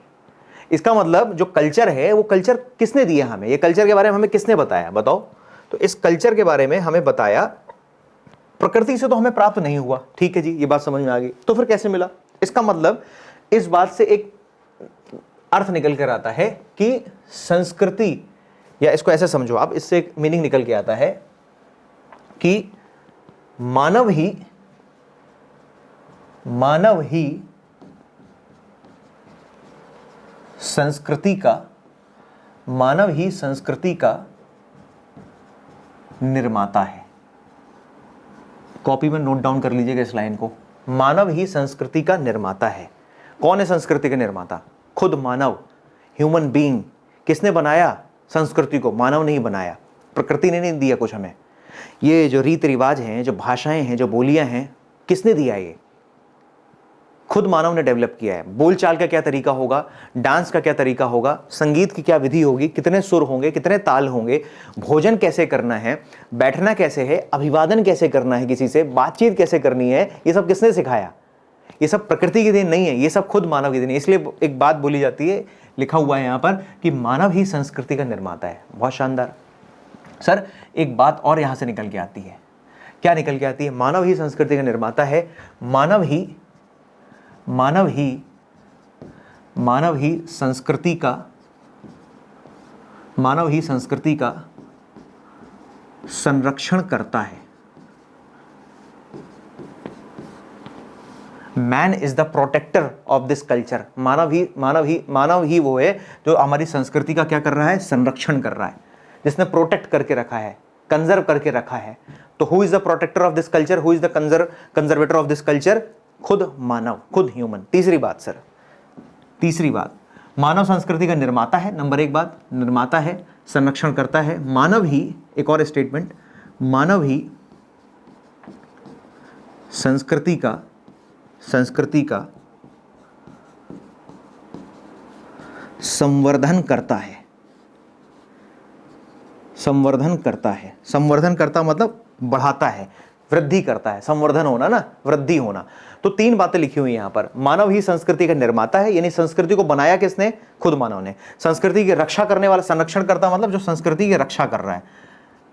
इसका मतलब जो कल्चर है वो कल्चर किसने दिया हमें? ये कल्चर के बारे में हमें किसने बताया? बताओ। तो इस कल्चर के बारे में हमें बताया प्रकृति से तो हमें प्राप्त नहीं हुआ। ठीक है जी, ये बात समझ में आ गई। तो फिर कैसे मिला? इसका मतलब इस बात से एक अर्थ निकल कर आता है कि संस्कृति, या इसको ऐसे समझो आप, इससे एक मीनिंग निकल के आता है कि मानव ही संस्कृति का निर्माता है। कॉपी में नोट डाउन कर लीजिएगा इस लाइन को। मानव ही संस्कृति का निर्माता है। कौन है संस्कृति का निर्माता? खुद मानव, ह्यूमन बीइंग। किसने बनाया संस्कृति को? मानव ने ही बनाया, प्रकृति ने नहीं दिया कुछ हमें। ये जो रीति रिवाज हैं, जो भाषाएं हैं, जो बोलियां हैं, किसने दिया? ये खुद मानव ने डेवलप किया है। बोलचाल का क्या तरीका होगा, डांस का क्या तरीका होगा, संगीत की क्या विधि होगी, कितने सुर होंगे, कितने ताल होंगे, भोजन कैसे करना है, बैठना कैसे है, अभिवादन कैसे करना है, किसी से बातचीत कैसे करनी है, ये सब किसने सिखाया? ये सब प्रकृति की देन नहीं है, ये सब खुद मानव की देन है। इसलिए एक बात बोली जाती है, लिखा हुआ है यहां पर कि मानव ही संस्कृति का निर्माता है। बहुत शानदार। सर एक बात और यहां से निकल के आती है। क्या निकल के आती है? मानव ही संस्कृति का निर्माता है। मानव ही संस्कृति का संरक्षण करता है। Man is the protector of this culture. मानव ही वो है जो हमारी संस्कृति का क्या कर रहा है? संरक्षण कर रहा है, जिसने प्रोटेक्ट करके रखा है, कंजर्व करके रखा है। तो who is the protector of this culture? Who is the conservator of this culture? खुद मानव, खुद ह्यूमन। तीसरी बात सर, तीसरी बात, मानव संस्कृति का निर्माता है। नंबर 1 बात, निर्माता है, संरक्षण करता है। मानव ही, एक और स्टेटमेंट, मानव ही संस्कृति का संवर्धन करता है। संवर्धन करता मतलब बढ़ाता है, वृद्धि करता है। संवर्धन होना ना, वृद्धि होना। तो 3 बातें लिखी हुई यहां पर। मानव ही संस्कृति का निर्माता है, यानी संस्कृति को बनाया किसने? खुद मानव ने। संस्कृति की रक्षा करने वाला, संरक्षण करता मतलब जो संस्कृति की रक्षा कर रहा है।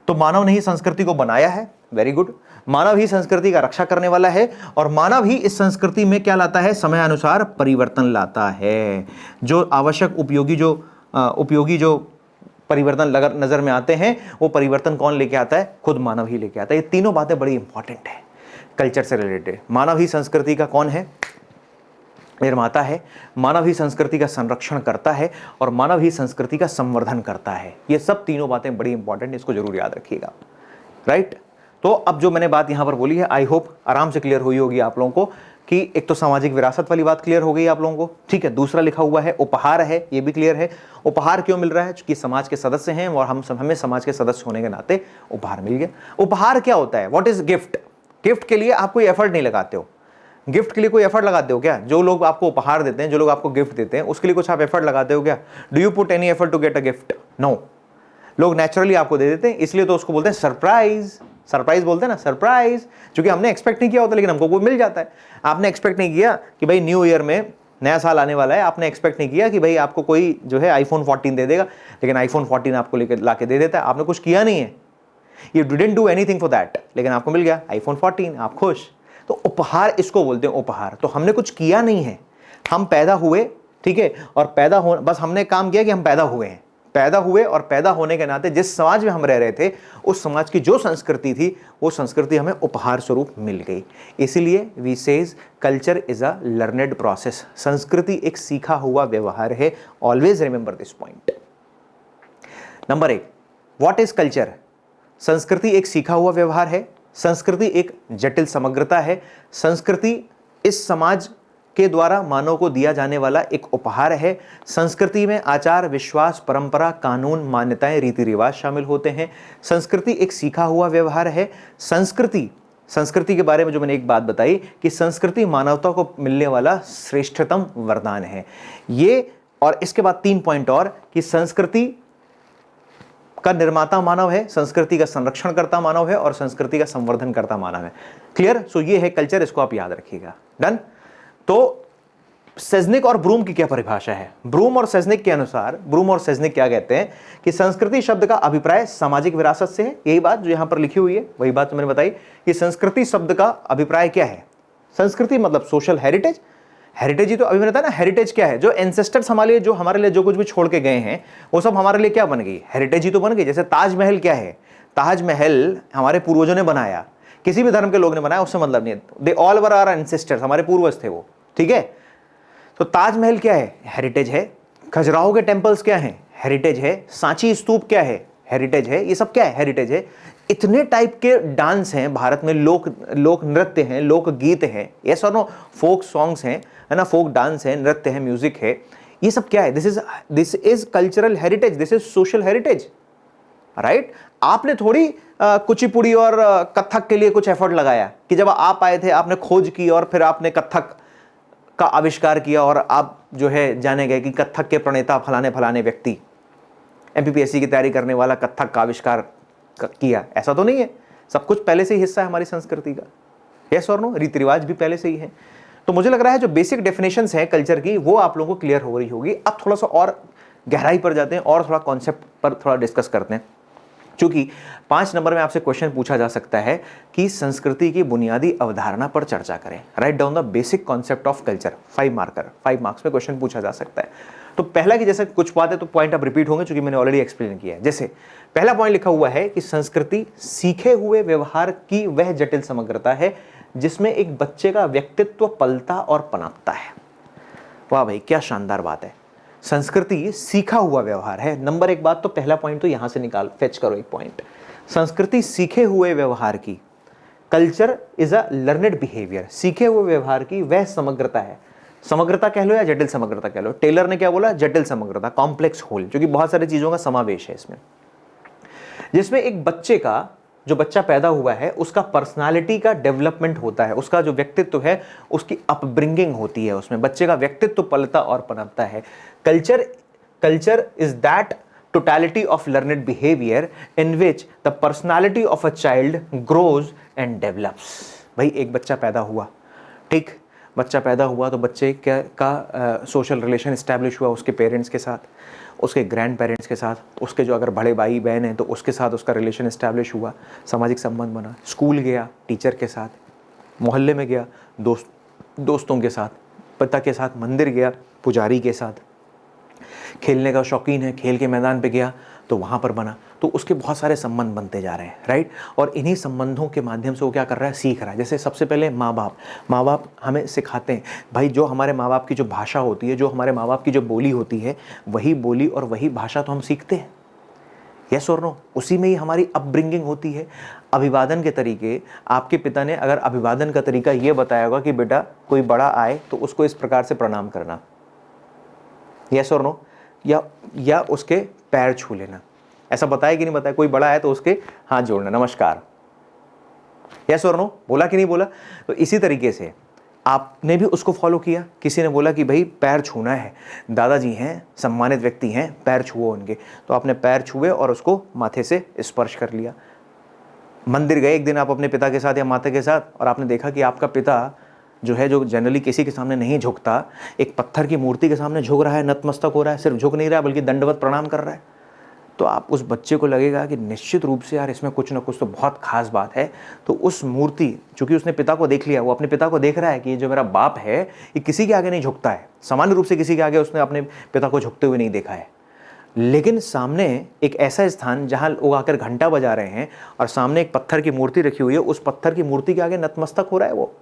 तो मानव ने ही संस्कृति को बनाया है। Very good. मानव ही संस्कृति का रक्षा करने वाला है, और मानव ही इस संस्कृति में क्या लाता है? समय अनुसार परिवर्तन लाता है। जो आवश्यक उपयोगी जो परिवर्तन नजर में आते हैं, वो परिवर्तन कौन लेके आता है? खुद मानव ही लेके आता है। ये तीनों बातें बड़ी इंपॉर्टेंट है कल्चर से रिलेटेड। मानव ही संस्कृति का कौन है? निर्माता है। मानव ही संस्कृति का संरक्षण करता है, और मानव ही संस्कृति का संवर्धन करता है। ये सब तीनों बातें बड़ी इंपॉर्टेंट, इसको जरूर याद रखिएगा। राइट। तो अब जो मैंने बात यहां पर बोली है, आई होप आराम से क्लियर हुई होगी आप लोगों को कि एक तो सामाजिक विरासत वाली बात क्लियर हो गई आप लोगों को। ठीक है। दूसरा लिखा हुआ है उपहार है, ये भी क्लियर है। उपहार क्यों मिल रहा है? क्योंकि समाज के सदस्य हैं और हमें समाज के सदस्य होने के नाते उपहार मिल गया। उपहार क्या होता है? What is gift? गिफ्ट के लिए आप कोई एफर्ट नहीं लगाते हो। गिफ्ट के लिए कोई एफर्ट लगाते हो क्या? जो लोग आपको उपहार देते हैं, जो लोग आपको गिफ्ट देते हैं, उसके लिए कुछ आप एफर्ट लगाते हो क्या? Do you put any effort to get a gift? No. लोग नेचुरली आपको दे देते हैं, इसलिए तो उसको बोलते हैं सरप्राइज। सरप्राइज बोलते हैं ना, सरप्राइज, क्योंकि हमने एक्सपेक्ट नहीं किया होता, लेकिन हमको वो मिल जाता है। आपने एक्सपेक्ट नहीं किया कि भाई न्यू ईयर में, नया साल आने वाला है, आपने एक्सपेक्ट नहीं किया कि भाई आपको कोई जो है आईफोन 14 दे देगा, लेकिन आईफोन 14 आपको लेकर लाके दे देता है। आपने कुछ किया नहीं है, you didn't do anything for that, लेकिन आपको मिल गया आईफोन 14, आप खुश। तो उपहार इसको बोलते हैं, उपहार। तो हमने कुछ किया नहीं है, हम पैदा हुए, ठीक है, और पैदा हो, बस हमने काम किया कि हम पैदा हुए हैं, पैदा हुए और पैदा होने के नाते जिस समाज में हम रह रहे थे उस समाज की जो संस्कृति थी वो संस्कृति हमें उपहार स्वरूप मिल गई। इसीलिए we says culture is a learned process. संस्कृति एक सीखा हुआ व्यवहार है। Always remember this point. Number 1, what is culture? संस्कृति एक सीखा हुआ व्यवहार है। संस्कृति एक जटिल समग्रता है। संस्कृति इस समाज के द्वारा मानव को दिया जाने वाला एक उपहार है। संस्कृति में आचार, विश्वास, परंपरा, कानून, मान्यताएं, रीति रिवाज शामिल होते हैं। संस्कृति एक सीखा हुआ व्यवहार है। संस्कृति के बारे में जो मैंने एक बात बताई कि संस्कृति मानवता को मिलने वाला श्रेष्ठतम वरदान है ये। और इसके बाद 3 पॉइंट और कि संस्कृति का निर्माता मानव है, संस्कृति का संरक्षण करता मानव है और संस्कृति का संवर्धन करता मानव है। क्लियर? सो ये है कल्चर, इसको आप याद रखिएगा। डन? तो सेज़निक और ब्रूम की क्या परिभाषा है? ब्रूम और सेज़निक के अनुसार, ब्रूम और सेज़निक क्या कहते हैं कि संस्कृति शब्द का अभिप्राय सामाजिक विरासत से है। यही बात जो यहां पर लिखी हुई है वही बात मैंने बताई कि संस्कृति शब्द का अभिप्राय क्या है। संस्कृति मतलब सोशल हेरिटेज। हेरिटेज ही तो अभी मैंने बताया ना, हेरिटेज क्या है? जो एंसेस्टर्स हमारे लिए, जो हमारे लिए जो कुछ भी छोड़ के गए हैं वो सब हमारे लिए क्या बन गई? हेरिटेज ही तो बन गई। जैसे ताजमहल क्या है? ताजमहल हमारे पूर्वजों ने बनाया, किसी भी धर्म के लोग ने बनाया, उससे मतलब नहीं है। They all were our ancestors, हमारे पूर्वज थे वो। ठीक है? तो ताजमहल क्या है? हेरिटेज है। खजुराहो के टेंपल्स क्या हैं? हेरिटेज है। सांची स्तूप क्या है? हेरिटेज है। ये सब क्या है? हेरिटेज है। इतने टाइप के डांस हैं भारत में, लोक नृत्य हैं, लोक गीत हैं, यस और नो, फोक सॉन्ग्स हैं, है ना, फोक डांस है, नृत्य है, म्यूजिक है। ये सब क्या है? This is cultural heritage, this is social heritage, right? आपने थोड़ी कुचिपुड़ी और कथक के लिए कुछ एफर्ट लगाया कि जब आप आए थे आपने खोज की और फिर आपने कथक का आविष्कार किया और आप जो है जाने गए कि कथक के प्रणेता फलाने फलाने व्यक्ति, एमपीपीएससी की तैयारी करने वाला कथक का आविष्कार किया। ऐसा तो नहीं है। सब कुछ पहले से ही हिस्सा है हमारी संस्कृति का। यस और नो? रीति रिवाज भी पहले से ही है। तो मुझे लग रहा है जो बेसिक डेफिनेशंस हैं कल्चर की वो आप लोगों को क्लियर हो रही होगी। अब थोड़ा सा और गहराई पर जाते हैं और थोड़ा कॉन्सेप्ट पर थोड़ा डिस्कस करते हैं। क्योंकि 5 नंबर में आपसे क्वेश्चन पूछा जा सकता है कि संस्कृति की बुनियादी अवधारणा पर चर्चा करें। Write down the basic concept of culture. 5 marks में क्वेश्चन पूछा जा सकता है। तो पहला की जैसे कुछ बात है तो पॉइंट अब रिपीट होंगे क्योंकि मैंने ऑलरेडी एक्सप्लेन किया है। जैसे पहला पॉइंट लिखा हुआ है कि संस्कृति सीखे हुए व्यवहार की वह जटिल समग्रता है जिसमें एक बच्चे का व्यक्तित्व पलता और पनपता है। वाह भाई, क्या शानदार बात है। संस्कृति सीखा हुआ व्यवहार है। नंबर 1 बात तो पहला पॉइंट तो यहां से निकाल, फेच करो एक पॉइंट। संस्कृति सीखे हुए व्यवहार की, culture is a learned behaviour. सीखे हुए व्यवहार की वह समग्रता है। समग्रता कह लो या जटिल समग्रता कह लो। टेलर ने क्या बोला? जटिल समग्रता, कॉम्प्लेक्स होल, क्योंकि बहुत सारी चीजों का समावेश है इसमें, जिसमें एक बच्चे का, जो बच्चा पैदा हुआ है उसका पर्सनालिटी का डेवलपमेंट होता है, उसका जो व्यक्तित्व है उसकी अपब्रिंगिंग होती है, उसमें बच्चे का व्यक्तित्व पलता और पनपता है। Culture is that totality of learned behavior in which the personality of a child grows and develops। भाई एक बच्चा पैदा हुआ, ठीक, बच्चा पैदा हुआ तो बच्चे का सोशल रिलेशन इस्टेब्लिश हुआ उसके पेरेंट्स के साथ, उसके ग्रैंड पेरेंट्स के साथ, उसके जो अगर बड़े भाई बहन हैं तो उसके साथ उसका रिलेशन इस्टेब्लिश हुआ, सामाजिक संबंध बना, स्कूल गया टीचर के साथ, मोहल्ले में गया दोस्तों के साथ, पिता के साथ, मंदिर गया पुजारी के साथ, खेलने का शौकीन है खेल के मैदान पे गया तो वहाँ पर बना। तो उसके बहुत सारे संबंध बनते जा रहे हैं, राइट। और इन्हीं संबंधों के माध्यम से वो क्या कर रहा है? सीख रहा है। जैसे सबसे पहले माँ बाप हमें सिखाते हैं भाई, जो हमारे माँ बाप की जो भाषा होती है, जो हमारे माँ बाप की जो बोली होती है, वही बोली और वही भाषा तो हम सीखते हैं। यस और नो? उसी में ही हमारी अपब्रिंगिंग होती है। अभिवादन के तरीके, आपके पिता ने अगर अभिवादन का तरीका ये बताया होगा कि बेटा कोई बड़ा आए तो उसको इस प्रकार से प्रणाम करना, यस और नो, या उसके पैर छू लेना, ऐसा बताया कि नहीं बताया? कोई बड़ा है तो उसके हाथ जोड़ना, नमस्कार, यस और नो, बोला कि नहीं बोला? तो इसी तरीके से आपने भी उसको फॉलो किया। किसी ने बोला कि भाई पैर छूना है, दादाजी हैं, सम्मानित व्यक्ति हैं, पैर छुओ उनके, तो आपने पैर छुए और उसको माथे से स्पर्श कर लिया। मंदिर गए एक दिन आप अपने पिता के साथ या माता के साथ और आपने देखा कि आपका पिता जो है, जो जनरली किसी के सामने नहीं झुकता, एक पत्थर की मूर्ति के सामने झुक रहा है, नतमस्तक हो रहा है, सिर्फ झुक नहीं रहा है बल्कि दंडवत प्रणाम कर रहा है, तो आप उस बच्चे को लगेगा कि निश्चित रूप से यार इसमें कुछ ना कुछ तो बहुत खास बात है। तो उस मूर्ति, चूंकि उसने पिता को देख लिया, वो अपने पिता को देख रहा है कि ये जो मेरा बाप है ये किसी के आगे नहीं झुकता है, सामान्य रूप से किसी के आगे उसने अपने पिता को झुकते हुए नहीं देखा है, लेकिन सामने एक ऐसा स्थान जहां लोग आकर घंटा बजा रहे हैं और सामने एक पत्थर की मूर्ति रखी हुई है, उस पत्थर की मूर्ति के आगे नतमस्तक हो रहा है वो।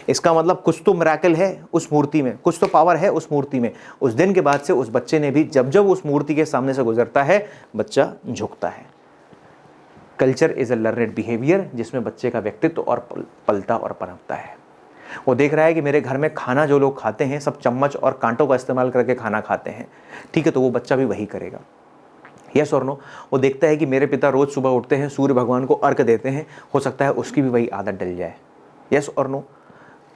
इसका मतलब कुछ तो मिरेकल है उस मूर्ति में, कुछ तो पावर है उस मूर्ति में। उस दिन के बाद से उस बच्चे ने भी जब जब उस मूर्ति के सामने से गुजरता है, बच्चा झुकता है। Culture is a learned behaviour, जिसमें बच्चे का व्यक्तित्व और पलता और पनपता है। वो देख रहा है कि मेरे घर में खाना जो लोग खाते हैं सब चम्मच और कांटों का इस्तेमाल करके खाना खाते हैं, ठीक है, तो वो बच्चा भी वही करेगा। यस और नो। वो देखता है कि मेरे पिता रोज सुबह उठते हैं, सूर्य भगवान को अर्घ देते हैं, हो सकता है उसकी भी वही आदत डल जाए। यस और नो।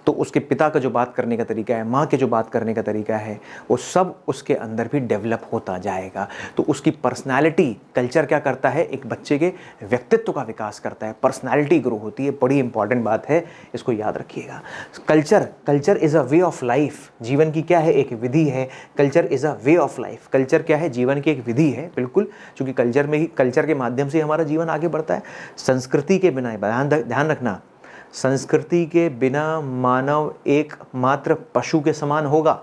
तो उसके पिता का जो बात करने का तरीका है, माँ के जो बात करने का तरीका है, वो सब उसके अंदर भी डेवलप होता जाएगा। तो उसकी पर्सनालिटी, कल्चर क्या करता है, एक बच्चे के व्यक्तित्व का विकास करता है, पर्सनालिटी ग्रो होती है। बड़ी इंपॉर्टेंट बात है, इसको याद रखिएगा। Culture is a way of life. जीवन की क्या है, एक विधि है। Culture is a way of life. Culture क्या है, जीवन की एक विधि है, बिल्कुल, क्योंकि कल्चर के माध्यम से हमारा जीवन आगे बढ़ता है। संस्कृति के बिना, ध्यान रखना, संस्कृति के बिना मानव एक मात्र पशु के समान होगा।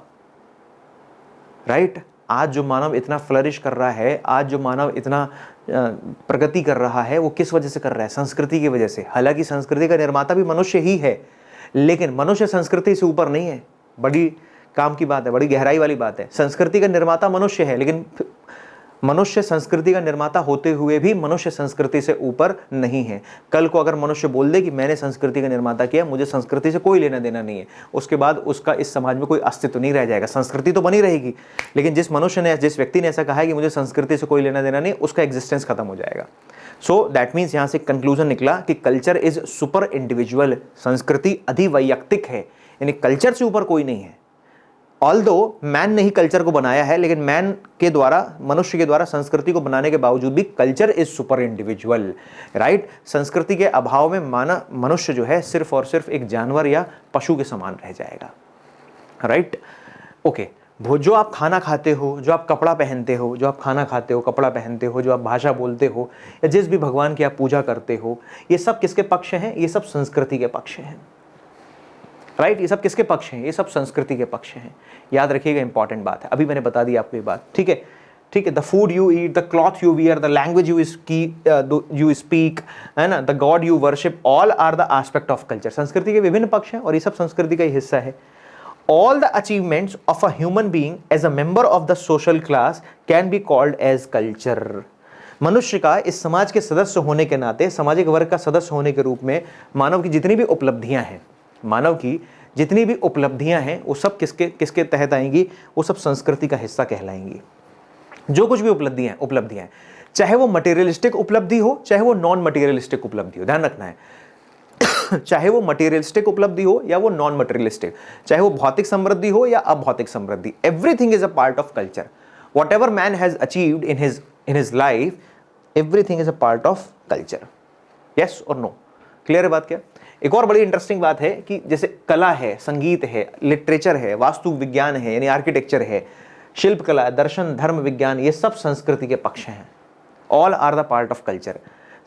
राइट? आज जो मानव इतना फ्लरिश कर रहा है, आज जो मानव इतना प्रगति कर रहा है, वो किस वजह से कर रहा है? संस्कृति की वजह से। हालांकि संस्कृति का निर्माता भी मनुष्य ही है, लेकिन मनुष्य संस्कृति से ऊपर नहीं है। बड़ी काम की बात है, बड़ी गहराई वाली बात है। संस्कृति का निर्माता मनुष्य है, लेकिन मनुष्य संस्कृति का निर्माता होते हुए भी मनुष्य संस्कृति से ऊपर नहीं है। कल को अगर मनुष्य बोल दे कि मैंने संस्कृति का निर्माता किया, मुझे संस्कृति से कोई लेना देना नहीं है, उसके बाद उसका इस समाज में कोई अस्तित्व नहीं रह जाएगा। संस्कृति तो बनी रहेगी, लेकिन जिस मनुष्य ने, जिस व्यक्ति ने ऐसा कहा है कि मुझे संस्कृति से कोई लेना देना नहीं, उसका एग्जिस्टेंस खत्म हो जाएगा। सो दैट मीन्स यहाँ से कंक्लूजन निकला कि कल्चर इज सुपर इंडिविजुअल। संस्कृति अधिवैयक्तिक है, यानी कल्चर से ऊपर कोई नहीं है। ऑल्दो मैन ने ही कल्चर को बनाया है, लेकिन मैन के द्वारा, मनुष्य के द्वारा संस्कृति को बनाने के बावजूद भी culture is super individual. Right? संस्कृति के अभाव में मनुष्य जो है सिर्फ और सिर्फ एक जानवर या पशु के समान रह जाएगा। राइट? ओके। जो आप खाना खाते हो, जो आप कपड़ा पहनते हो, जो आप खाना खाते हो, कपड़ा पहनते हो, जो आप भाषा बोलते हो, या जिस भी भगवान की आप पूजा करते हो, ये सब किसके पक्ष हैं? ये सब संस्कृति के पक्ष हैं। राइट? ये सब किसके पक्ष हैं? ये सब संस्कृति के पक्ष हैं। याद रखिएगा, इंपॉर्टेंट बात है। अभी मैंने बता दी आपको ये बात, ठीक है? ठीक है। The food you eat, the cloth you wear, the language you speak, है ना, the god you worship, all are the aspect of culture. संस्कृति के विभिन्न पक्ष हैं और ये सब संस्कृति का ही हिस्सा है। All the achievements of a human being as a member of the social class can be called as culture. मनुष्य का इस समाज के सदस्य होने के नाते, सामाजिक वर्ग का सदस्य होने के रूप में मानव की जितनी भी उपलब्धियां हैं, मानव की जितनी भी उपलब्धियां हैं, वो सब किसके तहत आएंगी? वो सब संस्कृति का हिस्सा कहलाएंगी। जो कुछ भी उपलब्धियां हैं, चाहे वो मटेरियलिस्टिक उपलब्धि हो, चाहे वो नॉन मटेरियलिस्टिक उपलब्धि हो, ध्यान रखना है। चाहे वो मटेरियलिस्टिक उपलब्धि हो या वो नॉन मटेरियलिस्टिक, चाहे वो भौतिक समृद्धि हो या अभौतिक समृद्धि, everything is a part of culture. Whatever man has achieved in his life, everything is a part of culture. Yes और नो? क्लियर है बात क्या? एक और बड़ी इंटरेस्टिंग बात है कि जैसे कला है, संगीत है, लिटरेचर है, वास्तु विज्ञान है यानी आर्किटेक्चर है, शिल्प कला, दर्शन, धर्म विज्ञान, ये सब संस्कृति के पक्ष हैं। All are the part of culture.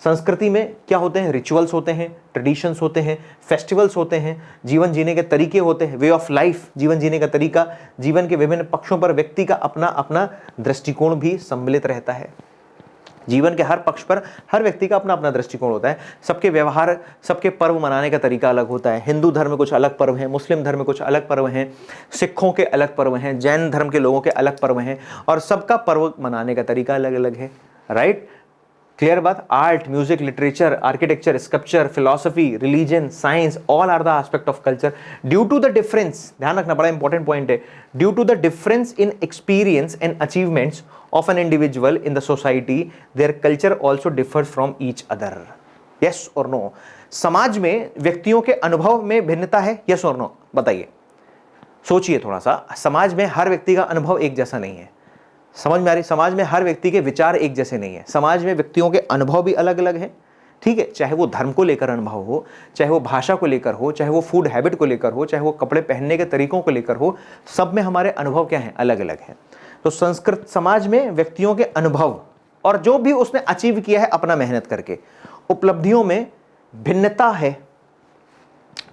संस्कृति में क्या होते हैं? रिचुअल्स होते हैं, ट्रेडिशंस होते हैं, फेस्टिवल्स होते हैं, जीवन जीने के तरीके होते हैं, वे ऑफ लाइफ, जीवन जीने का तरीका, जीवन के विभिन्न पक्षों पर व्यक्ति का अपना अपना दृष्टिकोण भी सम्मिलित रहता है। जीवन के हर पक्ष पर हर व्यक्ति का अपना अपना दृष्टिकोण होता है। सबके व्यवहार, सबके पर्व मनाने का तरीका अलग होता है। हिंदू धर्म में कुछ अलग पर्व हैं, मुस्लिम धर्म में कुछ अलग पर्व हैं, सिखों के अलग पर्व हैं, जैन धर्म के लोगों के अलग पर्व हैं, और सबका पर्व मनाने का तरीका अलग अलग है। राइट? क्लियर बात? Art, music, literature, architecture, sculpture, philosophy, religion, science, all are the aspect of culture. Due to the difference, ध्यान रखना, बड़ा इंपॉर्टेंट पॉइंट है, due to the difference in experience and achievements of an individual in the society, their culture also differs from each other. Yes or no? समाज में व्यक्तियों के अनुभव में भिन्नता है, yes or no? बताइए, सोचिए थोड़ा सा। समाज में हर व्यक्ति का अनुभव एक जैसा नहीं है। समझ में आ रही? समाज में हर व्यक्ति के विचार एक जैसे नहीं है। समाज में व्यक्तियों के अनुभव भी अलग अलग हैं, ठीक है? चाहे वो धर्म को लेकर अनुभव हो, चाहे वो भाषा को लेकर हो, चाहे वो फूड हैबिट को लेकर हो, चाहे वो कपड़े पहनने के तरीकों को लेकर हो, सब में हमारे अनुभव क्या हैं? अलग अलग हैं। तो संस्कृत समाज में व्यक्तियों के अनुभव और जो भी उसने अचीव किया है अपना मेहनत करके, उपलब्धियों में भिन्नता है,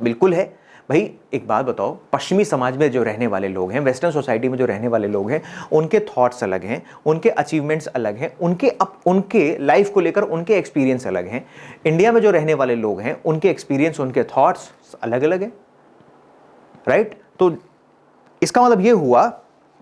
बिल्कुल है, भाई एक बात बताओ, पश्चिमी समाज में जो रहने वाले लोग हैं, वेस्टर्न सोसाइटी में जो रहने वाले लोग हैं, उनके थॉट्स अलग हैं, उनके अचीवमेंट्स अलग हैं, उनके लाइफ को लेकर उनके एक्सपीरियंस अलग हैं। इंडिया में जो रहने वाले लोग हैं, उनके एक्सपीरियंस, उनके थॉट्स अलग अलग हैं, राइट? तो इसका मतलब ये हुआ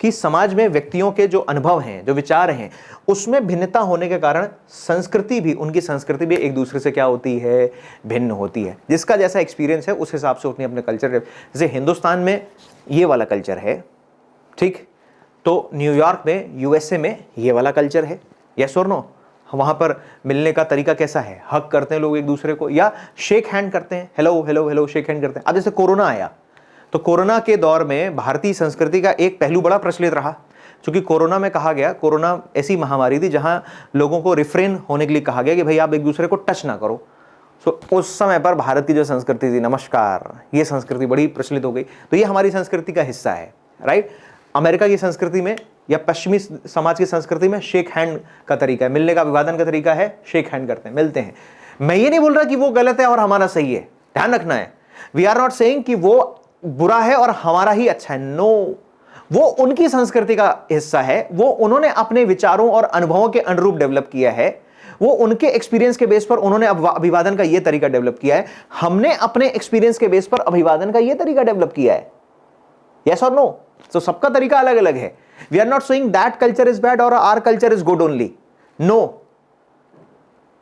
कि समाज में व्यक्तियों के जो अनुभव हैं, जो विचार हैं, उसमें भिन्नता होने के कारण संस्कृति भी, उनकी संस्कृति भी एक दूसरे से क्या होती है, भिन्न होती है। जिसका जैसा एक्सपीरियंस है उस हिसाब से उतनी अपने कल्चर, जैसे हिंदुस्तान में ये वाला कल्चर है, ठीक, तो न्यूयॉर्क में, यूएसए में ये वाला कल्चर है, यस और नो? वहां पर मिलने का तरीका कैसा है, हक करते हैं लोग एक दूसरे को या शेक हैंड करते हैं, hello hello hello shake hand करते हैं। अब जैसे कोरोना आया, तो कोरोना के दौर में भारतीय संस्कृति का एक पहलू बड़ा प्रचलित रहा, क्योंकि कोरोना में कहा गया, कोरोना ऐसी महामारी थी जहां लोगों को रिफ्रेन होने के लिए कहा गया कि भाई आप एक दूसरे को टच ना करो। सो उस समय पर भारत की जो संस्कृति थी, नमस्कार, ये संस्कृति बड़ी प्रचलित हो गई। तो ये हमारी संस्कृति का हिस्सा है, राइट? अमेरिका की संस्कृति में या पश्चिमी समाज की संस्कृति में शेक हैंड का तरीका है, मिलने का, अभिवादन का तरीका है शेक हैंड करते हैं, मिलते हैं। मैं ये नहीं बोल रहा कि वो गलत है और हमारा सही है, ध्यान रखना है। वी आर नॉट सेइंग कि वो बुरा है और हमारा ही अच्छा है, नो। वो उनकी संस्कृति का हिस्सा है, वो उन्होंने अपने विचारों और अनुभवों के अनुरूप डेवलप किया है, वो उनके एक्सपीरियंस के बेस पर उन्होंने अभिवादन का ये तरीका डेवलप किया है। हमने अपने एक्सपीरियंस के बेस पर अभिवादन का ये तरीका डेवलप किया है, यस और नो? तो सबका तरीका अलग अलग है। We are not saying that culture is bad और our culture is good only, no.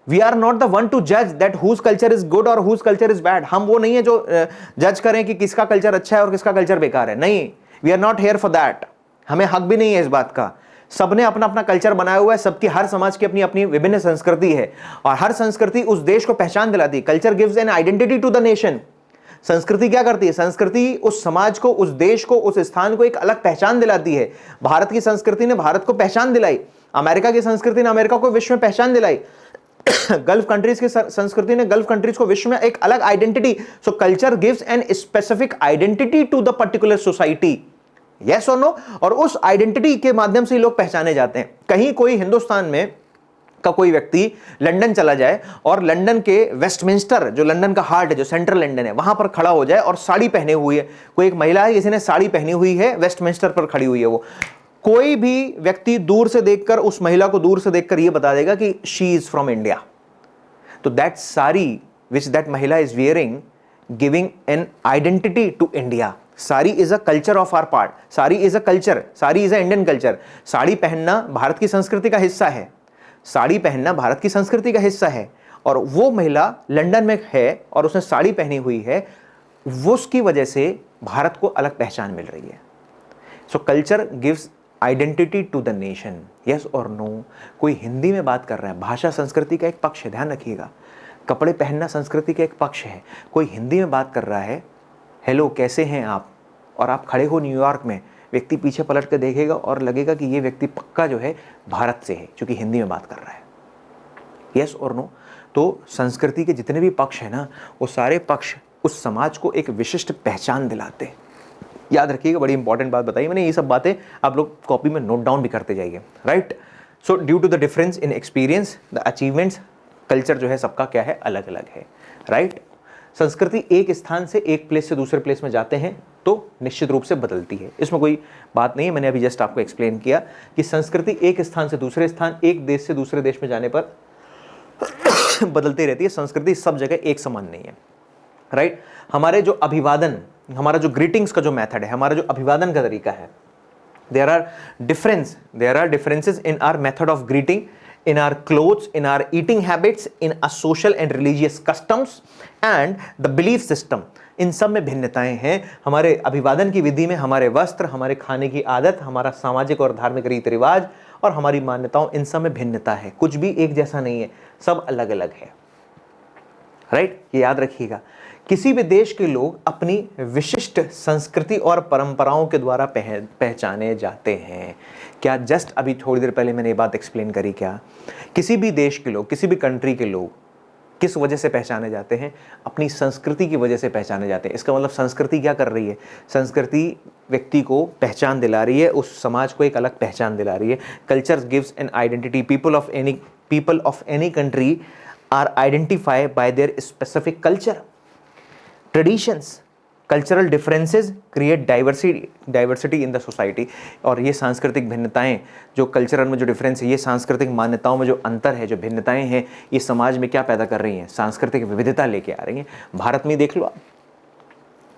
We are not the one to judge that whose culture is good or whose culture is bad. हम वो नहीं है जो जज करें कि किसका कल्चर अच्छा है और किसका कल्चर बेकार है, नहीं। We are not here for that. हमें हक भी नहीं है इस बात का। सबने अपना अपना कल्चर बनाया हुआ है, सबकी, हर समाज की अपनी अपनी विभिन्न संस्कृति है और हर संस्कृति उस देश को पहचान दिलाती है। Culture gives an identity to the nation. संस्कृति क्या करती है? संस्कृति उस समाज को, उस देश को, उस स्थान को एक अलग पहचान दिलाती है। भारत की संस्कृति ने भारत को पहचान दिलाई, अमेरिका की संस्कृति ने अमेरिका को विश्व में पहचान दिलाई, गल्फ कंट्रीज की संस्कृति ने गल्फ कंट्रीज को विश्व में एक अलग identity. So culture gives an specific identity to the particular society, yes और नो? और उस आइडेंटिटी के माध्यम से लोग पहचाने जाते हैं। कहीं कोई हिंदुस्तान में का कोई व्यक्ति लंदन चला जाए और लंदन के वेस्टमिंस्टर, जो लंदन का हार्ट है, जो सेंट्रल लंदन है, वहां पर खड़ा हो जाए और साड़ी पहने हुई है, कोई एक महिला है, किसी ने साड़ी पहनी हुई है, वेस्टमिंस्टर पर खड़ी हुई है, वो कोई भी व्यक्ति दूर से देखकर, उस महिला को दूर से देखकर यह बता देगा कि शी इज फ्रॉम इंडिया। तो that sari which that mahila is wearing giving an identity to India. Sari is a culture of our part, sari is a culture, sari is a Indian culture. Sari पहनना भारत की संस्कृति का हिस्सा है, साड़ी पहनना भारत की संस्कृति का हिस्सा है। और वो महिला लंदन में है और उसने साड़ी पहनी हुई है, वो उसकी वजह से भारत को अलग पहचान मिल रही है। So culture gives identity to the nation, yes और नो? कोई हिंदी में बात कर रहा है, भाषा संस्कृति का एक पक्ष है, ध्यान रखिएगा। कपड़े पहनना संस्कृति का एक पक्ष है। कोई हिंदी में बात कर रहा है, हेलो कैसे हैं आप, और आप खड़े हो न्यूयॉर्क में, व्यक्ति पीछे पलट कर देखेगा और लगेगा कि ये व्यक्ति पक्का जो है भारत से है, क्योंकि हिंदी में बात कर रहा है, यस और नो? तो संस्कृति के जितने भी पक्ष हैं ना, वो सारे पक्ष उस समाज को एक विशिष्ट पहचान दिलाते हैं। याद रखिएगा, बड़ी इंपॉर्टेंट बात बताई मैंने। ये सब बातें आप लोग कॉपी में नोट डाउन भी करते जाइए, right? So due to the difference in experience, the achievements, culture जो है सबका क्या है, अलग अलग है, राइट? संस्कृति एक स्थान से, एक प्लेस से दूसरे प्लेस में जाते हैं तो निश्चित रूप से बदलती है, इसमें कोई बात नहीं है। मैंने अभी जस्ट आपको एक्सप्लेन किया कि संस्कृति एक स्थान से दूसरे स्थान, एक देश से दूसरे देश में जाने पर बदलती रहती है। संस्कृति सब जगह एक समान नहीं है, राइट? हमारे जो अभिवादन, हमारा जो ग्रीटिंग्स का जो मेथड है, हमारा जो अभिवादन का तरीका है, there are differences in our method of greeting, in our clothes, in our eating habits, in our social and religious customs and the belief system. इन सब में भिन्नताएं हैं। हमारे अभिवादन की विधि में, हमारे वस्त्र, हमारे खाने की आदत, हमारा सामाजिक और धार्मिक रीति रिवाज और हमारी मान्यताओं, इन सब में भिन्नता है। कुछ भी एक जैसा नहीं है, सब अलग अलग है, राइट? ये याद रखिएगा। किसी भी देश के लोग अपनी विशिष्ट संस्कृति और परंपराओं के द्वारा पहचाने जाते हैं। क्या जस्ट अभी थोड़ी देर पहले मैंने ये बात एक्सप्लेन करी क्या? किसी भी देश के लोग, किसी भी कंट्री के लोग किस वजह से पहचाने जाते हैं? अपनी संस्कृति की वजह से पहचाने जाते हैं। इसका मतलब संस्कृति क्या कर रही है? संस्कृति व्यक्ति को पहचान दिला रही है, उस समाज को एक अलग पहचान दिला रही है। Culture gives an identity. People of any country are identify by their specific culture, traditions, cultural differences create diversity in the society. और ये सांस्कृतिक भिन्नताएं, जो कल्चरल में जो डिफरेंस है, ये सांस्कृतिक मान्यताओं में जो अंतर है, जो भिन्नताएं हैं, ये समाज में क्या पैदा कर रही हैं? सांस्कृतिक विविधता लेके आ रही हैं। भारत में देख लो आप,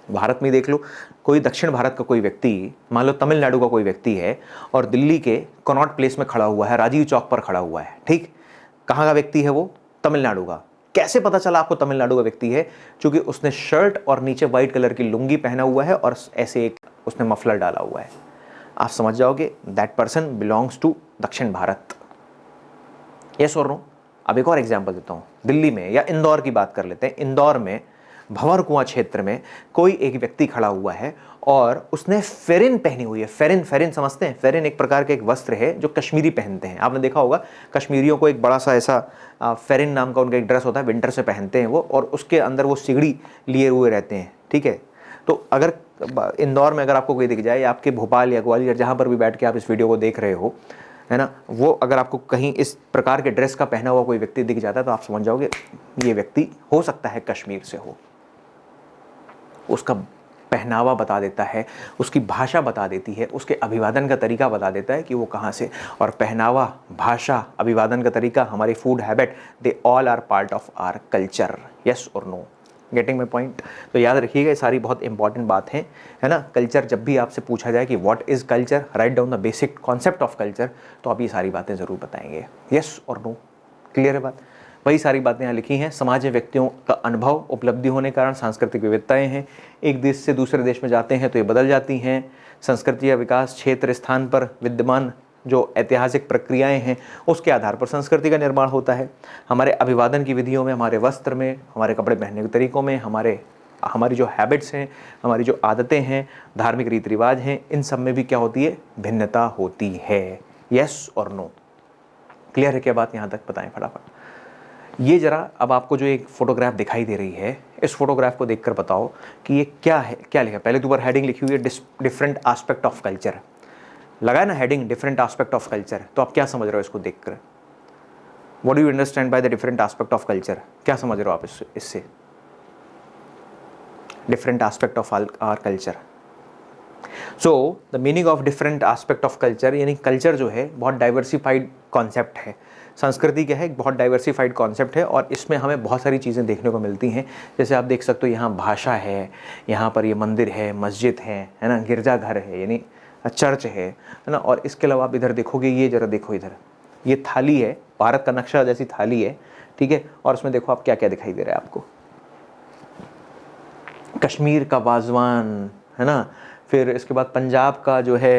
भारत में देख लो, कोई दक्षिण भारत का कोई व्यक्ति, मान लो तमिलनाडु का कोई व्यक्ति है और दिल्ली के कनॉट प्लेस में खड़ा हुआ है, राजीव चौक पर खड़ा हुआ है, ठीक, कहाँ का व्यक्ति है वो? तमिलनाडु का। कैसे पता चला आपको तमिलनाडु का व्यक्ति है? क्योंकि उसने शर्ट और नीचे व्हाइट कलर की लुंगी पहना हुआ है और ऐसे एक उसने मफलर डाला हुआ है। आप समझ जाओगे दैट पर्सन बिलोंग्स टू दक्षिण भारत। यस और नो? अब एक और एग्जांपल देता हूँ, दिल्ली में या इंदौर की बात कर लेते हैं। इंदौर में भंवर कुआं क्षेत्र में कोई एक व्यक्ति खड़ा हुआ है और उसने फेरिन पहनी हुई है। फेरिन, फेरिन समझते हैं? फेरिन एक प्रकार के एक वस्त्र है जो कश्मीरी पहनते हैं। आपने देखा होगा कश्मीरियों को एक बड़ा सा ऐसा फेरिन नाम का उनका एक ड्रेस होता है, विंटर से पहनते हैं वो, और उसके अंदर वो सिगड़ी लिए हुए रहते हैं, ठीक है। तो अगर इंदौर में अगर आपको कोई दिख जाए, या आपके भोपाल या ग्वालियर जहाँ पर भी बैठ के आप इस वीडियो को देख रहे हो, है ना, वो अगर आपको कहीं इस प्रकार के ड्रेस का पहना हुआ कोई व्यक्ति दिख जाता है तो आप समझ जाओगे ये व्यक्ति हो सकता है कश्मीर से हो। उसका पहनावा बता देता है, उसकी भाषा बता देती है, उसके अभिवादन का तरीका बता देता है कि वो कहाँ से। और पहनावा, भाषा, अभिवादन का तरीका, हमारी food habit, they all are part of our culture. Yes और नो? Getting my point? तो याद रखिएगा, ये सारी बहुत इंपॉर्टेंट बात है ना। कल्चर जब भी आपसे पूछा जाए कि what is culture, write down the basic concept of culture, तो आप ये सारी बातें ज़रूर बताएंगे। यस और नो? क्लियर है बात? वही सारी बातें यहाँ लिखी हैं। समाज में व्यक्तियों का अनुभव, उपलब्धि होने के कारण सांस्कृतिक विविधताएं हैं। एक देश से दूसरे देश में जाते हैं तो ये बदल जाती हैं। संस्कृति या विकास क्षेत्र स्थान पर विद्यमान जो ऐतिहासिक प्रक्रियाएं हैं उसके आधार पर संस्कृति का निर्माण होता है। हमारे अभिवादन की विधियों में, हमारे वस्त्र में, हमारे कपड़े पहनने के तरीकों में, हमारी जो हैबिट्स हैं, हमारी जो आदतें हैं, धार्मिक रीति रिवाज हैं, इन सब में भी क्या होती है? भिन्नता होती है। यस और नो? क्लियर है क्या बात? यहाँ तक बताएं फटाफट। ये जरा अब आपको जो एक फोटोग्राफ दिखाई दे रही है, इस फोटोग्राफ को देखकर बताओ कि ये क्या है, क्या लिखा। पहले तो ऊपर हेडिंग लिखी हुई है डिफरेंट एस्पेक्ट ऑफ कल्चर, लगा है ना heading, different aspect of culture. तो आप क्या समझ रहे हो इसको देखकर? What do you understand by the different aspect of culture? क्या समझ रहे हो आप इससे? Different aspect of our culture. So the meaning of different aspect of culture, यानी कल्चर जो है बहुत डाइवर्सिफाइड कॉन्सेप्ट है। संस्कृति क्या है? एक बहुत डाइवर्सिफाइड कॉन्सेप्ट है और इसमें हमें बहुत सारी चीज़ें देखने को मिलती हैं। जैसे आप देख सकते हो यहाँ भाषा है, यहाँ पर ये मंदिर है, मस्जिद है ना, गिरजाघर है यानी चर्च है ना। और इसके अलावा आप इधर देखोगे, ये जरा देखो इधर, ये थाली है, भारत का नक्शा जैसी थाली है, ठीक है। और उसमें देखो आप क्या क्या दिखाई दे रहा है आपको, कश्मीर का वाजवान है ना, फिर इसके बाद पंजाब का जो है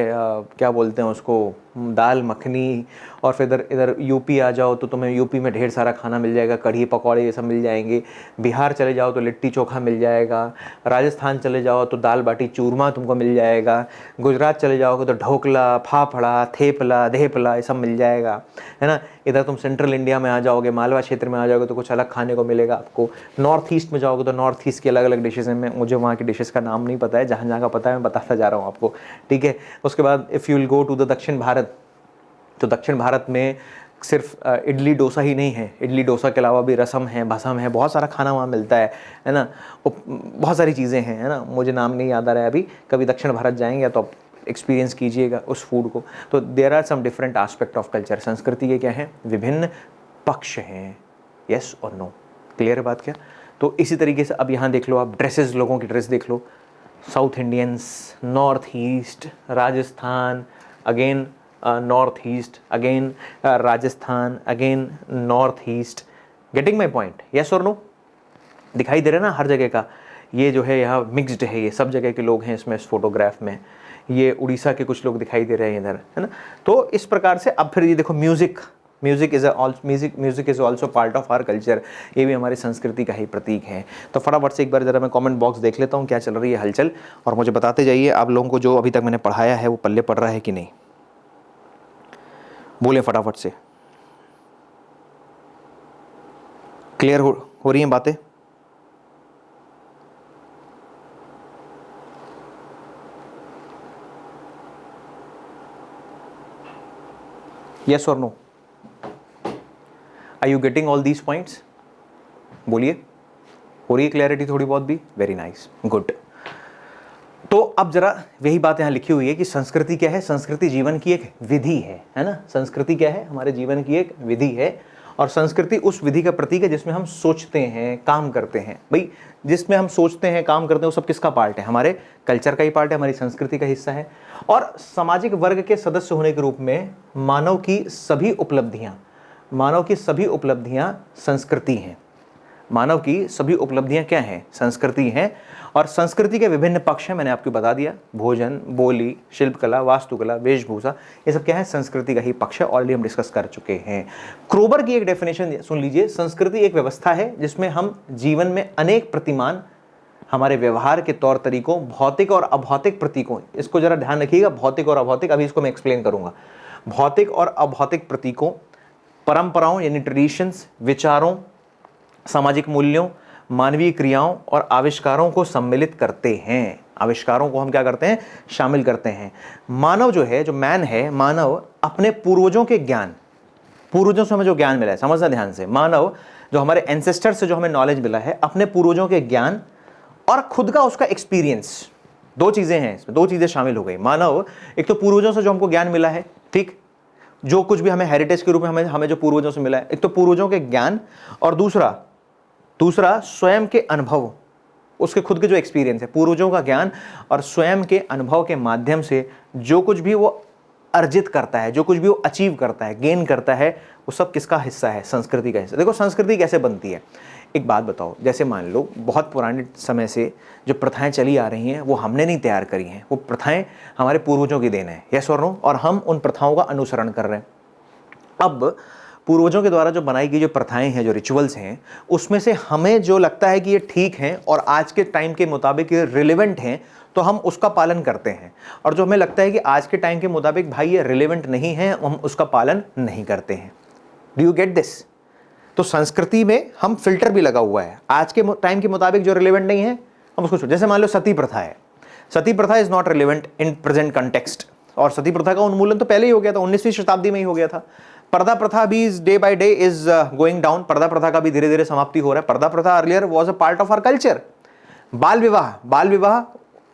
क्या बोलते हैं उसको, दाल मखनी। और फिर इधर यूपी आ जाओ तो तुम्हें यूपी में ढेर सारा खाना मिल जाएगा, कढ़ी पकौड़े ये सब मिल जाएंगे। बिहार चले जाओ तो लिट्टी चोखा मिल जाएगा। राजस्थान चले जाओ तो दाल बाटी चूरमा तुमको मिल जाएगा। गुजरात चले जाओगे तो ढोकला, फाफड़ा, थेपला, धेपला ये सब मिल जाएगा, है ना। इधर तुम सेंट्रल इंडिया में आ जाओगे, मालवा क्षेत्र में आ जाओगे तो कुछ अलग खाने को मिलेगा आपको। नॉर्थ ईस्ट में जाओगे तो नॉर्थ ईस्ट की अलग अलग डिशेज़ हैं। मुझे वहाँ की डिशेज़ का नाम नहीं पता है, जहाँ जहाँ का पता है मैं बताता जा रहा हूँ आपको, ठीक है। उसके बाद if you will go to the Dakshin Bharat, तो दक्षिण भारत में सिर्फ इडली डोसा ही नहीं है, इडली डोसा के अलावा भी रसम है, भसम है, बहुत सारा खाना वहाँ मिलता है ना। बहुत सारी चीज़ें हैं, है ना, मुझे नाम नहीं याद आ रहा है अभी। कभी दक्षिण भारत जाएंगे तो आप एक्सपीरियंस कीजिएगा उस फूड को। तो there are some different aspect of culture. संस्कृति के क्या हैं? विभिन्न पक्ष हैं। यस और नो? क्लियर है बात क्या? तो इसी तरीके से अब यहाँ देख लो आप, ड्रेसेस, लोगों की ड्रेस देख लो। South Indians, North East, Rajasthan, again North East, again Rajasthan, again North East. Getting my point? Yes और नो? दिखाई दे रहा है ना हर जगह का। ये जो है यहाँ मिक्स्ड है, ये सब जगह के लोग हैं इसमें, इस फोटोग्राफ में। ये उड़ीसा के कुछ लोग दिखाई दे रहे हैं इधर, है ना। तो इस प्रकार से अब फिर ये देखो music is also part of our culture. ये भी हमारी संस्कृति का ही प्रतीक है। तो फटाफट से एक बार ज़रा मैं कमेंट बॉक्स देख लेता हूँ क्या चल रही है हलचल, और मुझे बताते जाइए आप लोगों को जो अभी तक मैंने पढ़ाया है वो पल्ले पड़ रहा है कि नहीं। बोले फटाफट से। क्लियर हो रही हैं बातें? यस और no? Are you getting all these points? बोलिए, हो रही है क्लैरिटी थोड़ी बहुत भी? Very nice, good. तो अब जरा वही बात यहाँ लिखी हुई है कि संस्कृति क्या है। संस्कृति जीवन की एक विधि है ना। संस्कृति क्या है, हमारे जीवन की एक विधि है, और संस्कृति उस विधि का प्रतीक है जिसमें हम सोचते हैं, काम करते हैं। भाई जिसमें हम सोचते हैं, काम करते हैं, वो सब किसका पार्ट है, हमारे कल्चर का ही पार्ट है, हमारी संस्कृति का हिस्सा है। और सामाजिक वर्ग के सदस्य होने के रूप में मानव की सभी उपलब्धियां संस्कृति हैं। मानव की सभी उपलब्धियां क्या हैं, संस्कृति हैं। और संस्कृति के विभिन्न पक्ष हैं, मैंने आपको बता दिया, भोजन, बोली, शिल्पकला, वास्तुकला, वेशभूषा, ये सब क्या है, संस्कृति का ही पक्ष है। ऑलरेडी हम डिस्कस कर चुके हैं। क्रोबर की एक डेफिनेशन सुन लीजिए। संस्कृति एक व्यवस्था है जिसमें हम जीवन में अनेक प्रतिमान, हमारे व्यवहार के तौर तरीकों, भौतिक और अभौतिक प्रतीकों, इसको जरा ध्यान रखिएगा, भौतिक और अभौतिक, अभी इसको मैं एक्सप्लेन करूंगा। भौतिक और अभौतिक प्रतीकों, परंपराओं यानी ट्रेडिशंस, विचारों, सामाजिक मूल्यों, मानवीय क्रियाओं और आविष्कारों को सम्मिलित करते हैं। आविष्कारों को हम क्या करते हैं, शामिल करते हैं। मानव जो है, जो मैन है, मानव अपने पूर्वजों के ज्ञान, पूर्वजों से हमें जो ज्ञान मिला है, समझना ध्यान से, मानव जो हमारे एंसेस्टर से जो हमें नॉलेज मिला है, अपने पूर्वजों के ज्ञान और खुद का उसका एक्सपीरियंस, दो चीजें हैं इसमें, दो चीजें शामिल हो गई। मानव एक तो पूर्वजों से जो हमको ज्ञान मिला है, ठीक, जो कुछ भी हमें हेरिटेज के रूप में हमें जो पूर्वजों से मिला है, एक तो पूर्वजों के ज्ञान, और दूसरा स्वयं के अनुभव, उसके खुद के जो एक्सपीरियंस है, पूर्वजों का ज्ञान और स्वयं के अनुभव के माध्यम से जो कुछ भी वो अर्जित करता है, जो कुछ भी वो अचीव करता है, गेन करता है, वो सब किसका हिस्सा है, संस्कृति का हिस्सा। देखो संस्कृति कैसे बनती है, एक बात बताओ, जैसे मान लो बहुत पुराने समय से जो प्रथाएं चली आ रही हैं वो हमने नहीं तैयार करी हैं, वो प्रथाएं हमारे पूर्वजों की देन है, यस और नो, और हम उन प्रथाओं का अनुसरण कर रहे हैं। अब पूर्वजों के द्वारा जो बनाई गई जो प्रथाएं हैं, जो रिचुअल्स हैं, उसमें से हमें जो लगता है कि ये ठीक हैं और आज के टाइम के मुताबिक ये रिलेवेंट हैं, तो हम उसका पालन करते हैं, और जो हमें लगता है कि आज के टाइम के मुताबिक भाई ये रिलेवेंट नहीं है, हम उसका पालन नहीं करते हैं। Do you get this? तो संस्कृति में हम फिल्टर भी लगा हुआ है, आज के टाइम के मुताबिक जो रिलेवेंट नहीं है हम उसको छोड़। जैसे मान लो सती प्रथा है, सती प्रथा is not relevant in present context, और सती प्रथा का उन्मूलन तो पहले ही हो गया था, 19वीं शताब्दी में ही हो गया था। पर्दा प्रथा भी day by day is going down, पर्दा प्रथा का भी धीरे धीरे समाप्ति हो रहा है। Purdah pratha earlier was a part of our culture. Bal vivah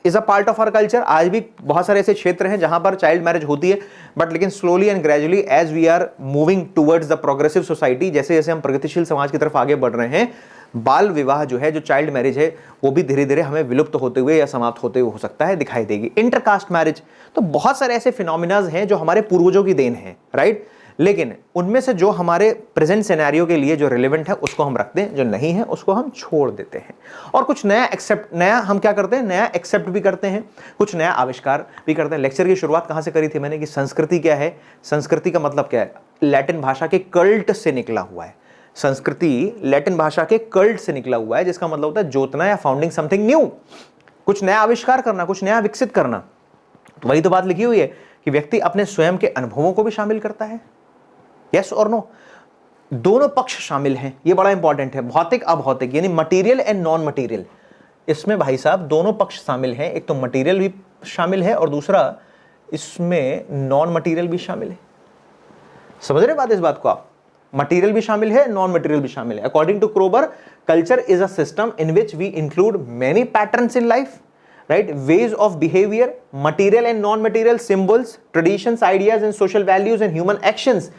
is a part of our culture. आज भी बहुत सारे ऐसे क्षेत्र हैं जहां पर चाइल्ड मैरिज होती है, बट लेकिन slowly and gradually as we are moving towards the progressive society, जैसे जैसे हम प्रगतिशील समाज की तरफ आगे बढ़ रहे हैं, बाल विवाह जो है, जो चाइल्ड मैरिज है, वो भी धीरे धीरे हमें विलुप्त होते हुए या समाप्त होते हुए हो सकता है दिखाई देगी। इंटरकास्ट मैरिज, तो बहुत सारे ऐसे फिनोमिनाज हैं जो हमारे पूर्वजों की देन है, राइट, लेकिन उनमें से जो हमारे प्रेजेंट सिनेरियो के लिए जो रिलेवेंट है उसको हम रखते हैं, जो नहीं है उसको हम छोड़ देते हैं, और कुछ नया हम क्या करते हैं, नया एक्सेप्ट भी करते हैं, कुछ नया आविष्कार भी करते हैं। लेक्चर की शुरुआत कहां से करी थी मैंने कि संस्कृति क्या है, संस्कृति का मतलब क्या है, लैटिन भाषा के कल्ट से निकला हुआ है। संस्कृति लैटिन भाषा के कल्ट से निकला हुआ है, जिसका मतलब होता है जोतना या फाउंडिंग समथिंग न्यू, कुछ नया आविष्कार करना, कुछ नया विकसित करना। तो वही तो बात लिखी हुई है कि व्यक्ति अपने स्वयं के अनुभवों को भी शामिल करता है, यस और नो, दोनों पक्ष शामिल हैं, ये बड़ा इंपॉर्टेंट है। भौतिक अभौतिक यानी मटेरियल एंड नॉन मटेरियल, इसमें भाई साहब दोनों पक्ष शामिल हैं, एक तो मटेरियल भी शामिल है और दूसरा इसमें नॉन मटेरियल भी शामिल है। समझ रहे बात, इस बात को आप, मटेरियल भी शामिल है, नॉन मटेरियल भी शामिल है। According to Kroeber, culture is a system in which we include many patterns in life, right, ways of behavior, material and non-material symbols, traditions, ideas and social values and human actions,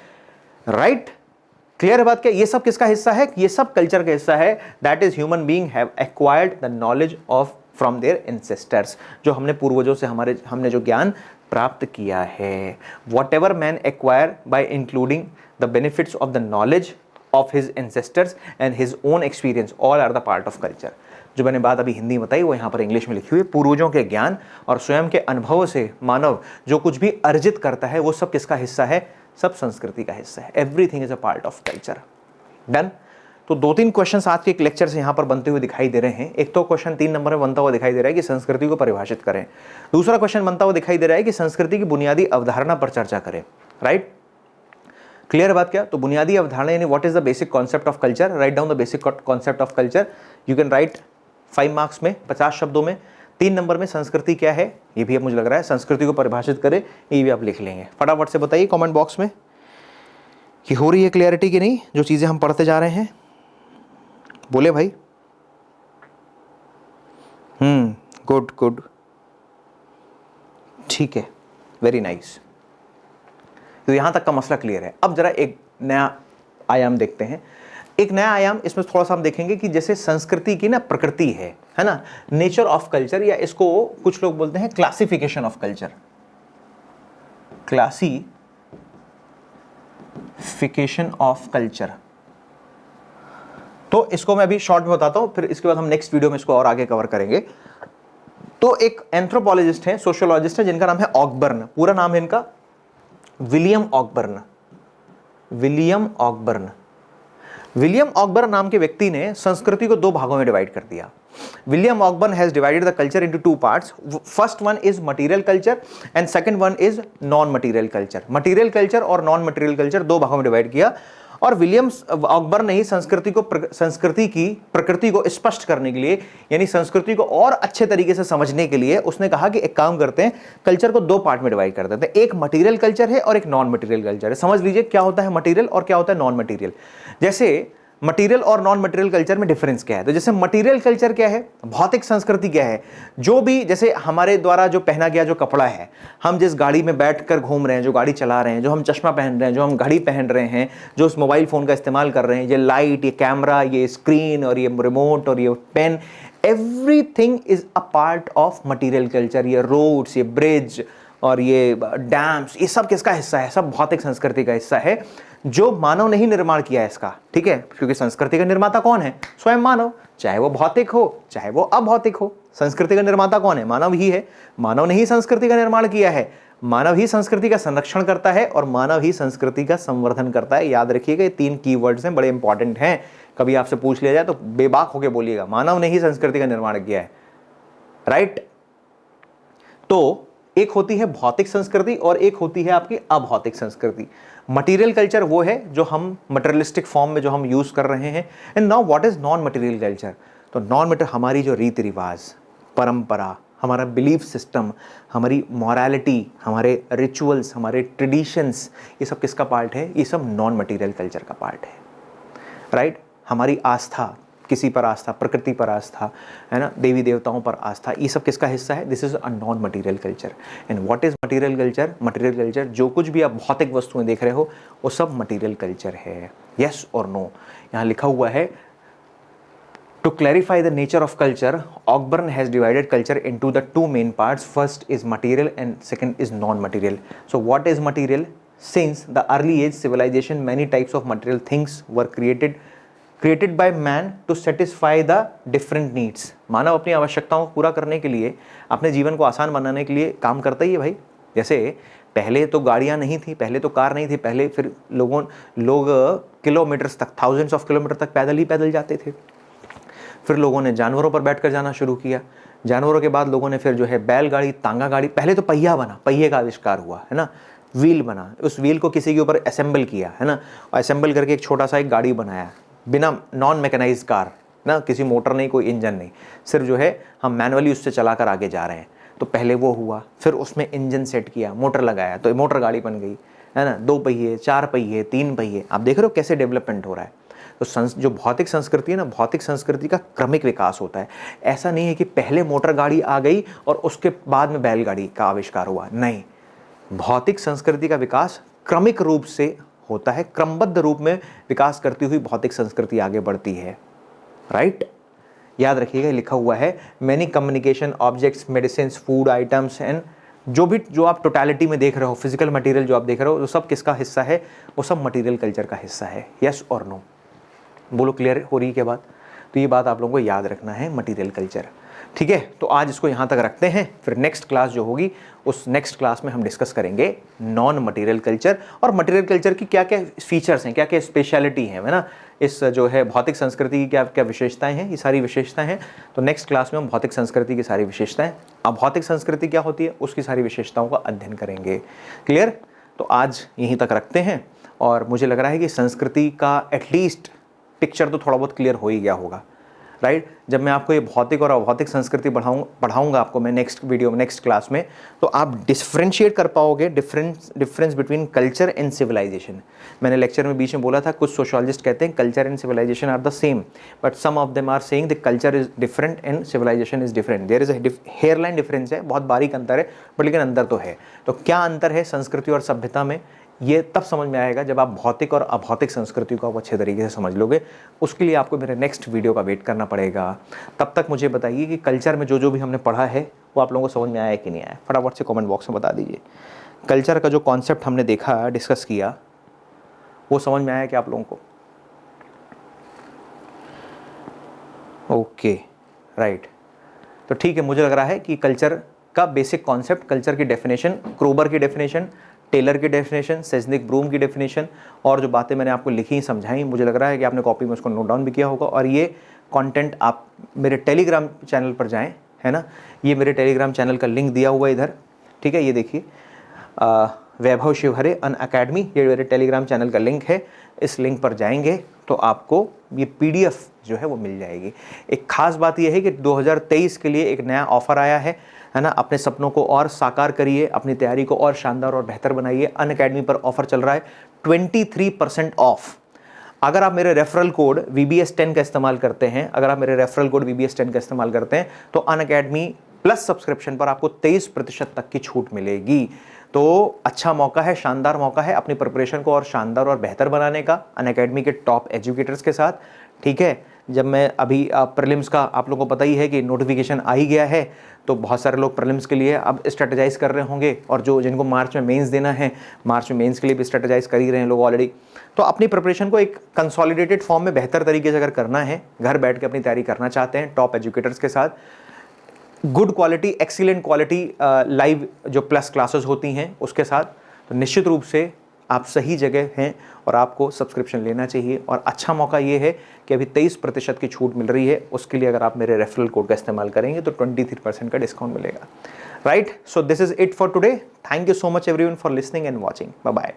right? Clear है बात क्या? ये सब किसका हिस्सा है? ये सब कल्चर का हिस्सा है। That is human being have acquired the knowledge of from their ancestors, जो हमने पूर्वजों से हमने जो ज्ञान प्राप्त किया है। Whatever man acquire by including the benefits of the knowledge of his ancestors and his own experience, all are the part of culture. जो मैंने बात अभी हिंदी बताई वो यहाँ पर इंग्लिश में लिखी हुई है। पूर्वजों के ज्ञान और स्वयं के अनुभव से मानव जो कुछ भी अर्जित करता है वो सब किसका हिस्सा है? सब संस्कृति का हिस्सा है। Everything is a part of culture. Done. तो 2-3 क्वेश्चन आज के एक लेक्चर से यहाँ पर बनते हुए दिखाई दे रहे हैं। एक तो क्वेश्चन 3 नंबर में बनता हुआ दिखाई दे रहा है कि संस्कृति को परिभाषित करें। दूसरा क्वेश्चन बनता हुआ दिखाई दे रहा है कि संस्कृति की बुनियादी अवधारणा पर चर्चा करें। राइट, क्लियर बात क्या? तो बुनियादी अवधारणा यानी what is the basic concept of culture. Write down the basic concept of culture. You can write 5 marks में 50 शब्दों में। 3 नंबर में संस्कृति क्या है ये भी अब मुझे लग रहा है संस्कृति को परिभाषित करें, ये भी आप लिख लेंगे। फटाफट से बताइए कमेंट बॉक्स में कि हो रही है क्लियरिटी कि नहीं जो चीज़ें हम पढ़ते जा रहे हैं। बोले भाई। Good good. ठीक है, वेरी नाइस। तो यहां तक का मसला क्लियर है। अब जरा एक नया आयाम देखते हैं। एक नया आयाम इसमें थोड़ा सा हम देखेंगे कि जैसे संस्कृति की ना प्रकृति है ना, नेचर ऑफ कल्चर, या इसको कुछ लोग बोलते हैं classification of culture, classification of culture. तो इसको मैं अभी शॉर्ट में बताता हूं, फिर इसके बाद हम नेक्स्ट वीडियो में इसको और आगे कवर करेंगे। तो एक एंथ्रोपोलॉजिस्ट है, सोशियोलॉजिस्ट है, जिनका नाम है ऑकबर्न। पूरा नाम है इनका विलियम ऑकबर्न। विलियम ऑकबर्न। विलियम ऑकबर्न नाम के व्यक्ति ने संस्कृति को दो भागों में डिवाइड कर दिया। William Ogburn has divided the culture into two parts. First one is material culture and second one is non material culture. Material culture और नॉन मटेरियल कल्चर दो भागों में डिवाइड किया। और विलियम ऑकबर्न ने ही संस्कृति की प्रकृति को स्पष्ट करने के लिए, यानी संस्कृति को और अच्छे तरीके से समझने के लिए, उसने कहा कि एक काम करते हैं, कल्चर को दो पार्ट में डिवाइड कर देते हैं। एक मटेरियल कल्चर है और एक नॉन मटेरियल कल्चर है। समझ लीजिए क्या होता है मटेरियल और क्या होता है नॉन मटेरियल। जैसे मटेरियल और नॉन मटेरियल कल्चर में डिफरेंस क्या है, तो जैसे मटेरियल कल्चर क्या है, भौतिक संस्कृति क्या है, जो भी जैसे हमारे द्वारा जो पहना गया जो कपड़ा है, हम जिस गाड़ी में बैठकर घूम रहे हैं, जो गाड़ी चला रहे हैं, जो हम चश्मा पहन रहे हैं, जो हम घड़ी पहन रहे हैं, जो उस मोबाइल फोन का इस्तेमाल कर रहे हैं, ये लाइट, ये कैमरा, ये स्क्रीन और ये रिमोट और ये pen, everything is a part of material culture. ये रोड्स, ये ब्रिज और ये डैम्स, ये सब किसका हिस्सा है, सब भौतिक संस्कृति का हिस्सा है, जो मानव ने ही निर्माण किया है इसका। ठीक है, क्योंकि संस्कृति का निर्माता कौन है, स्वयं मानव, चाहे वो भौतिक हो चाहे वो अभौतिक हो। संस्कृति का निर्माता कौन है, मानव ही है। मानव ने ही संस्कृति का निर्माण किया है, मानव ही संस्कृति का संरक्षण करता है और मानव ही संस्कृति का संवर्धन करता है। याद रखिएगा, ये तीन कीवर्ड्स हैं, बड़े इंपॉर्टेंट हैं। कभी आपसे पूछ लिया जाए तो बेबाक होकर बोलिएगा, मानव ने ही संस्कृति का निर्माण किया है, राइट। तो एक होती है भौतिक संस्कृति और एक होती है आपकी अभौतिक संस्कृति। मटेरियल कल्चर वो है जो हम मटेरियलिस्टिक फॉर्म में जो हम यूज कर रहे हैं। And now what is non material culture. तो नॉन मटेरियल हमारी जो रीति रिवाज, परंपरा, हमारा बिलीफ सिस्टम, हमारी मॉरलिटी, हमारे रिचुअल्स, हमारे ट्रेडिशंस, ये सब किसका पार्ट है, ये सब नॉन मटेरियल कल्चर का पार्ट है, राइट। हमारी आस्था, किसी पर आस्था, प्रकृति पर आस्था, है ना, देवी देवताओं पर आस्था, ये सब किसका हिस्सा है, this is a non material culture. And what is material culture. Material culture जो कुछ भी आप भौतिक वस्तुएं देख रहे हो वो सब मटेरियल कल्चर है। यस और नो, यहाँ लिखा हुआ है to clarify the nature of culture, Ogburn has divided culture into the two main parts, first is material and second is non material. So what is material. Since the early age civilization many types of material things were created by man to satisfy the different needs. मानव अपनी आवश्यकताओं को पूरा करने के लिए, अपने जीवन को आसान बनाने के लिए काम करता ही है भाई। जैसे पहले तो गाड़ियाँ नहीं थी, पहले तो कार नहीं थी, पहले फिर लोग किलोमीटर्स तक, थाउजेंड्स ऑफ किलोमीटर तक पैदल जाते थे। फिर लोगों ने जानवरों पर बैठकर जाना शुरू किया। जानवरों के बाद लोगों ने फिर जो है बैलगाड़ी, तांगा गाड़ी, पहले तो पहिया बना, पहिए का आविष्कार हुआ, है ना, व्हील बना, उस व्हील को किसी के ऊपर असेंबल किया, है ना, और असेंबल करके एक छोटा सा एक गाड़ी बनाया, बिना नॉन मैकेनाइज कार ना, किसी मोटर नहीं, कोई इंजन नहीं, सिर्फ जो है हम मैनुअली उससे चलाकर आगे जा रहे हैं। तो पहले वो हुआ, फिर उसमें इंजन सेट किया, मोटर लगाया, तो मोटर गाड़ी बन गई, है ना, 2 पहिए, 4 पहिए, 3 पहिए। आप देख रहे हो कैसे डेवलपमेंट हो रहा है। तो जो भौतिक संस्कृति है ना, भौतिक संस्कृति का क्रमिक विकास होता है। ऐसा नहीं है कि पहले मोटर गाड़ी आ गई और उसके बाद में बैलगाड़ी का आविष्कार हुआ, नहीं। भौतिक संस्कृति का विकास क्रमिक रूप से होता है, क्रमबद्ध रूप में विकास करती हुई भौतिक संस्कृति आगे बढ़ती है, राइट। याद रखिएगा, लिखा हुआ है many communication objects, medicine, food items and जो आप टोटलिटी में देख रहे हो, फिजिकल मटेरियल जो आप देख रहे हो, वो सब किसका हिस्सा है, वो सब मटेरियल कल्चर का हिस्सा है। यस और नो, बोलो क्लियर हो रही है क्या बात। तो ये बात आप लोगों को याद रखना है, मटेरियल कल्चर, ठीक है। तो आज इसको यहाँ तक रखते हैं, फिर नेक्स्ट क्लास जो होगी उस नेक्स्ट क्लास में हम डिस्कस करेंगे नॉन मटेरियल कल्चर और मटेरियल कल्चर की क्या क्या फीचर्स हैं, क्या क्या स्पेशलिटी हैं, है ना, इस जो है भौतिक संस्कृति की क्या क्या विशेषताएं हैं, ये सारी विशेषताएं हैं। तो नेक्स्ट क्लास में हम भौतिक संस्कृति की सारी विशेषताएं, अभौतिक संस्कृति क्या होती है, उसकी सारी विशेषताओं का अध्ययन करेंगे। क्लियर। तो आज यहीं तक रखते हैं और मुझे लग रहा है कि संस्कृति का एटलीस्ट पिक्चर तो थोड़ा बहुत क्लियर हो ही गया होगा। राइट। जब मैं आपको ये भौतिक और अभौतिक संस्कृति पढ़ाऊंगा आपको मैं नेक्स्ट वीडियो में, नेक्स्ट क्लास में, तो आप डिफ्रेंशिएट कर पाओगे difference between culture and civilisation. मैंने लेक्चर में बीच में बोला था कुछ सोशोलॉजिस्ट कहते हैं culture and civilisation are the same, but some of them are saying the culture is different and civilisation is different. There is a hairline difference है, बहुत बारीक अंतर है, बट लेकिन अंतर तो है। तो क्या अंतर है संस्कृति और सभ्यता में, ये तब समझ में आएगा जब आप भौतिक और अभौतिक संस्कृति को आप अच्छे तरीके से समझ लोगे। उसके लिए आपको मेरे नेक्स्ट वीडियो का वेट करना पड़ेगा। तब तक मुझे बताइए कि कल्चर में जो भी हमने पढ़ा है वो आप लोगों को समझ में आया कि नहीं आया, फटाफट से कमेंट बॉक्स में बता दीजिए। कल्चर का जो कॉन्सेप्ट हमने देखा, डिस्कस किया, वो समझ में आया कि आप लोगों को? Okay, right. तो ठीक है, मुझे लग रहा है कि कल्चर का बेसिक कॉन्सेप्ट, कल्चर की डेफिनेशन, क्रोबर की डेफिनेशन, टेलर की डेफिनेशन, सेजनिक ब्रूम की डेफिनेशन, और जो बातें मैंने आपको लिखी समझाई, मुझे लग रहा है कि आपने कॉपी में उसको नोट डाउन भी किया होगा। और ये कंटेंट आप मेरे टेलीग्राम चैनल पर जाएं, है ना, ये मेरे टेलीग्राम चैनल का लिंक दिया हुआ है इधर, ठीक है, ये देखिए, वैभव शिवहरे अनअकैडमी, ये मेरे टेलीग्राम चैनल का लिंक है। इस लिंक पर जाएंगे तो आपको ये PDF जो है वो मिल जाएगी। एक खास बात ये है कि 2023 के लिए एक नया ऑफर आया है ना। अपने सपनों को और साकार करिए, अपनी तैयारी को और शानदार और बेहतर बनाइए। अनअकैडमी पर ऑफर चल रहा है 23% ऑफ। अगर आप मेरे रेफरल कोड VBS10 का इस्तेमाल करते हैं, अगर आप मेरे रेफरल कोड VBS10 का इस्तेमाल करते हैं तो अनअकैडमी प्लस सब्सक्रिप्शन पर आपको 23% तक की छूट मिलेगी। तो अच्छा मौका है, शानदार मौका है अपनी प्रिपरेशन को और शानदार और बेहतर बनाने का अनअकैडमी के टॉप एजुकेटर्स के साथ, ठीक है। जब मैं अभी प्रीलिम्स का आप लोगों को पता ही है कि नोटिफिकेशन आ ही गया है, तो बहुत सारे लोग प्रीलिम्स के लिए अब स्ट्रेटेजाइज कर रहे होंगे, और जिनको मार्च में मेंस देना है, मार्च में मेंस के लिए भी स्ट्रेटेजाइज कर ही रहे हैं लोग ऑलरेडी। तो अपनी प्रिपरेशन को एक कंसोलिडेटेड फॉर्म में बेहतर तरीके से अगर करना है, घर बैठ के अपनी तैयारी करना चाहते हैं टॉप एजुकेटर्स के साथ, good quality, excellent quality live जो प्लस क्लासेस होती हैं उसके साथ, तो निश्चित रूप से आप सही जगह हैं और आपको सब्सक्रिप्शन लेना चाहिए। और अच्छा मौका ये है कि अभी 23% की छूट मिल रही है, उसके लिए अगर आप मेरे रेफरल कोड का इस्तेमाल करेंगे तो 23% का डिस्काउंट मिलेगा, right. So this is it for today. Thank you so much everyone for listening and watching. Bye bye.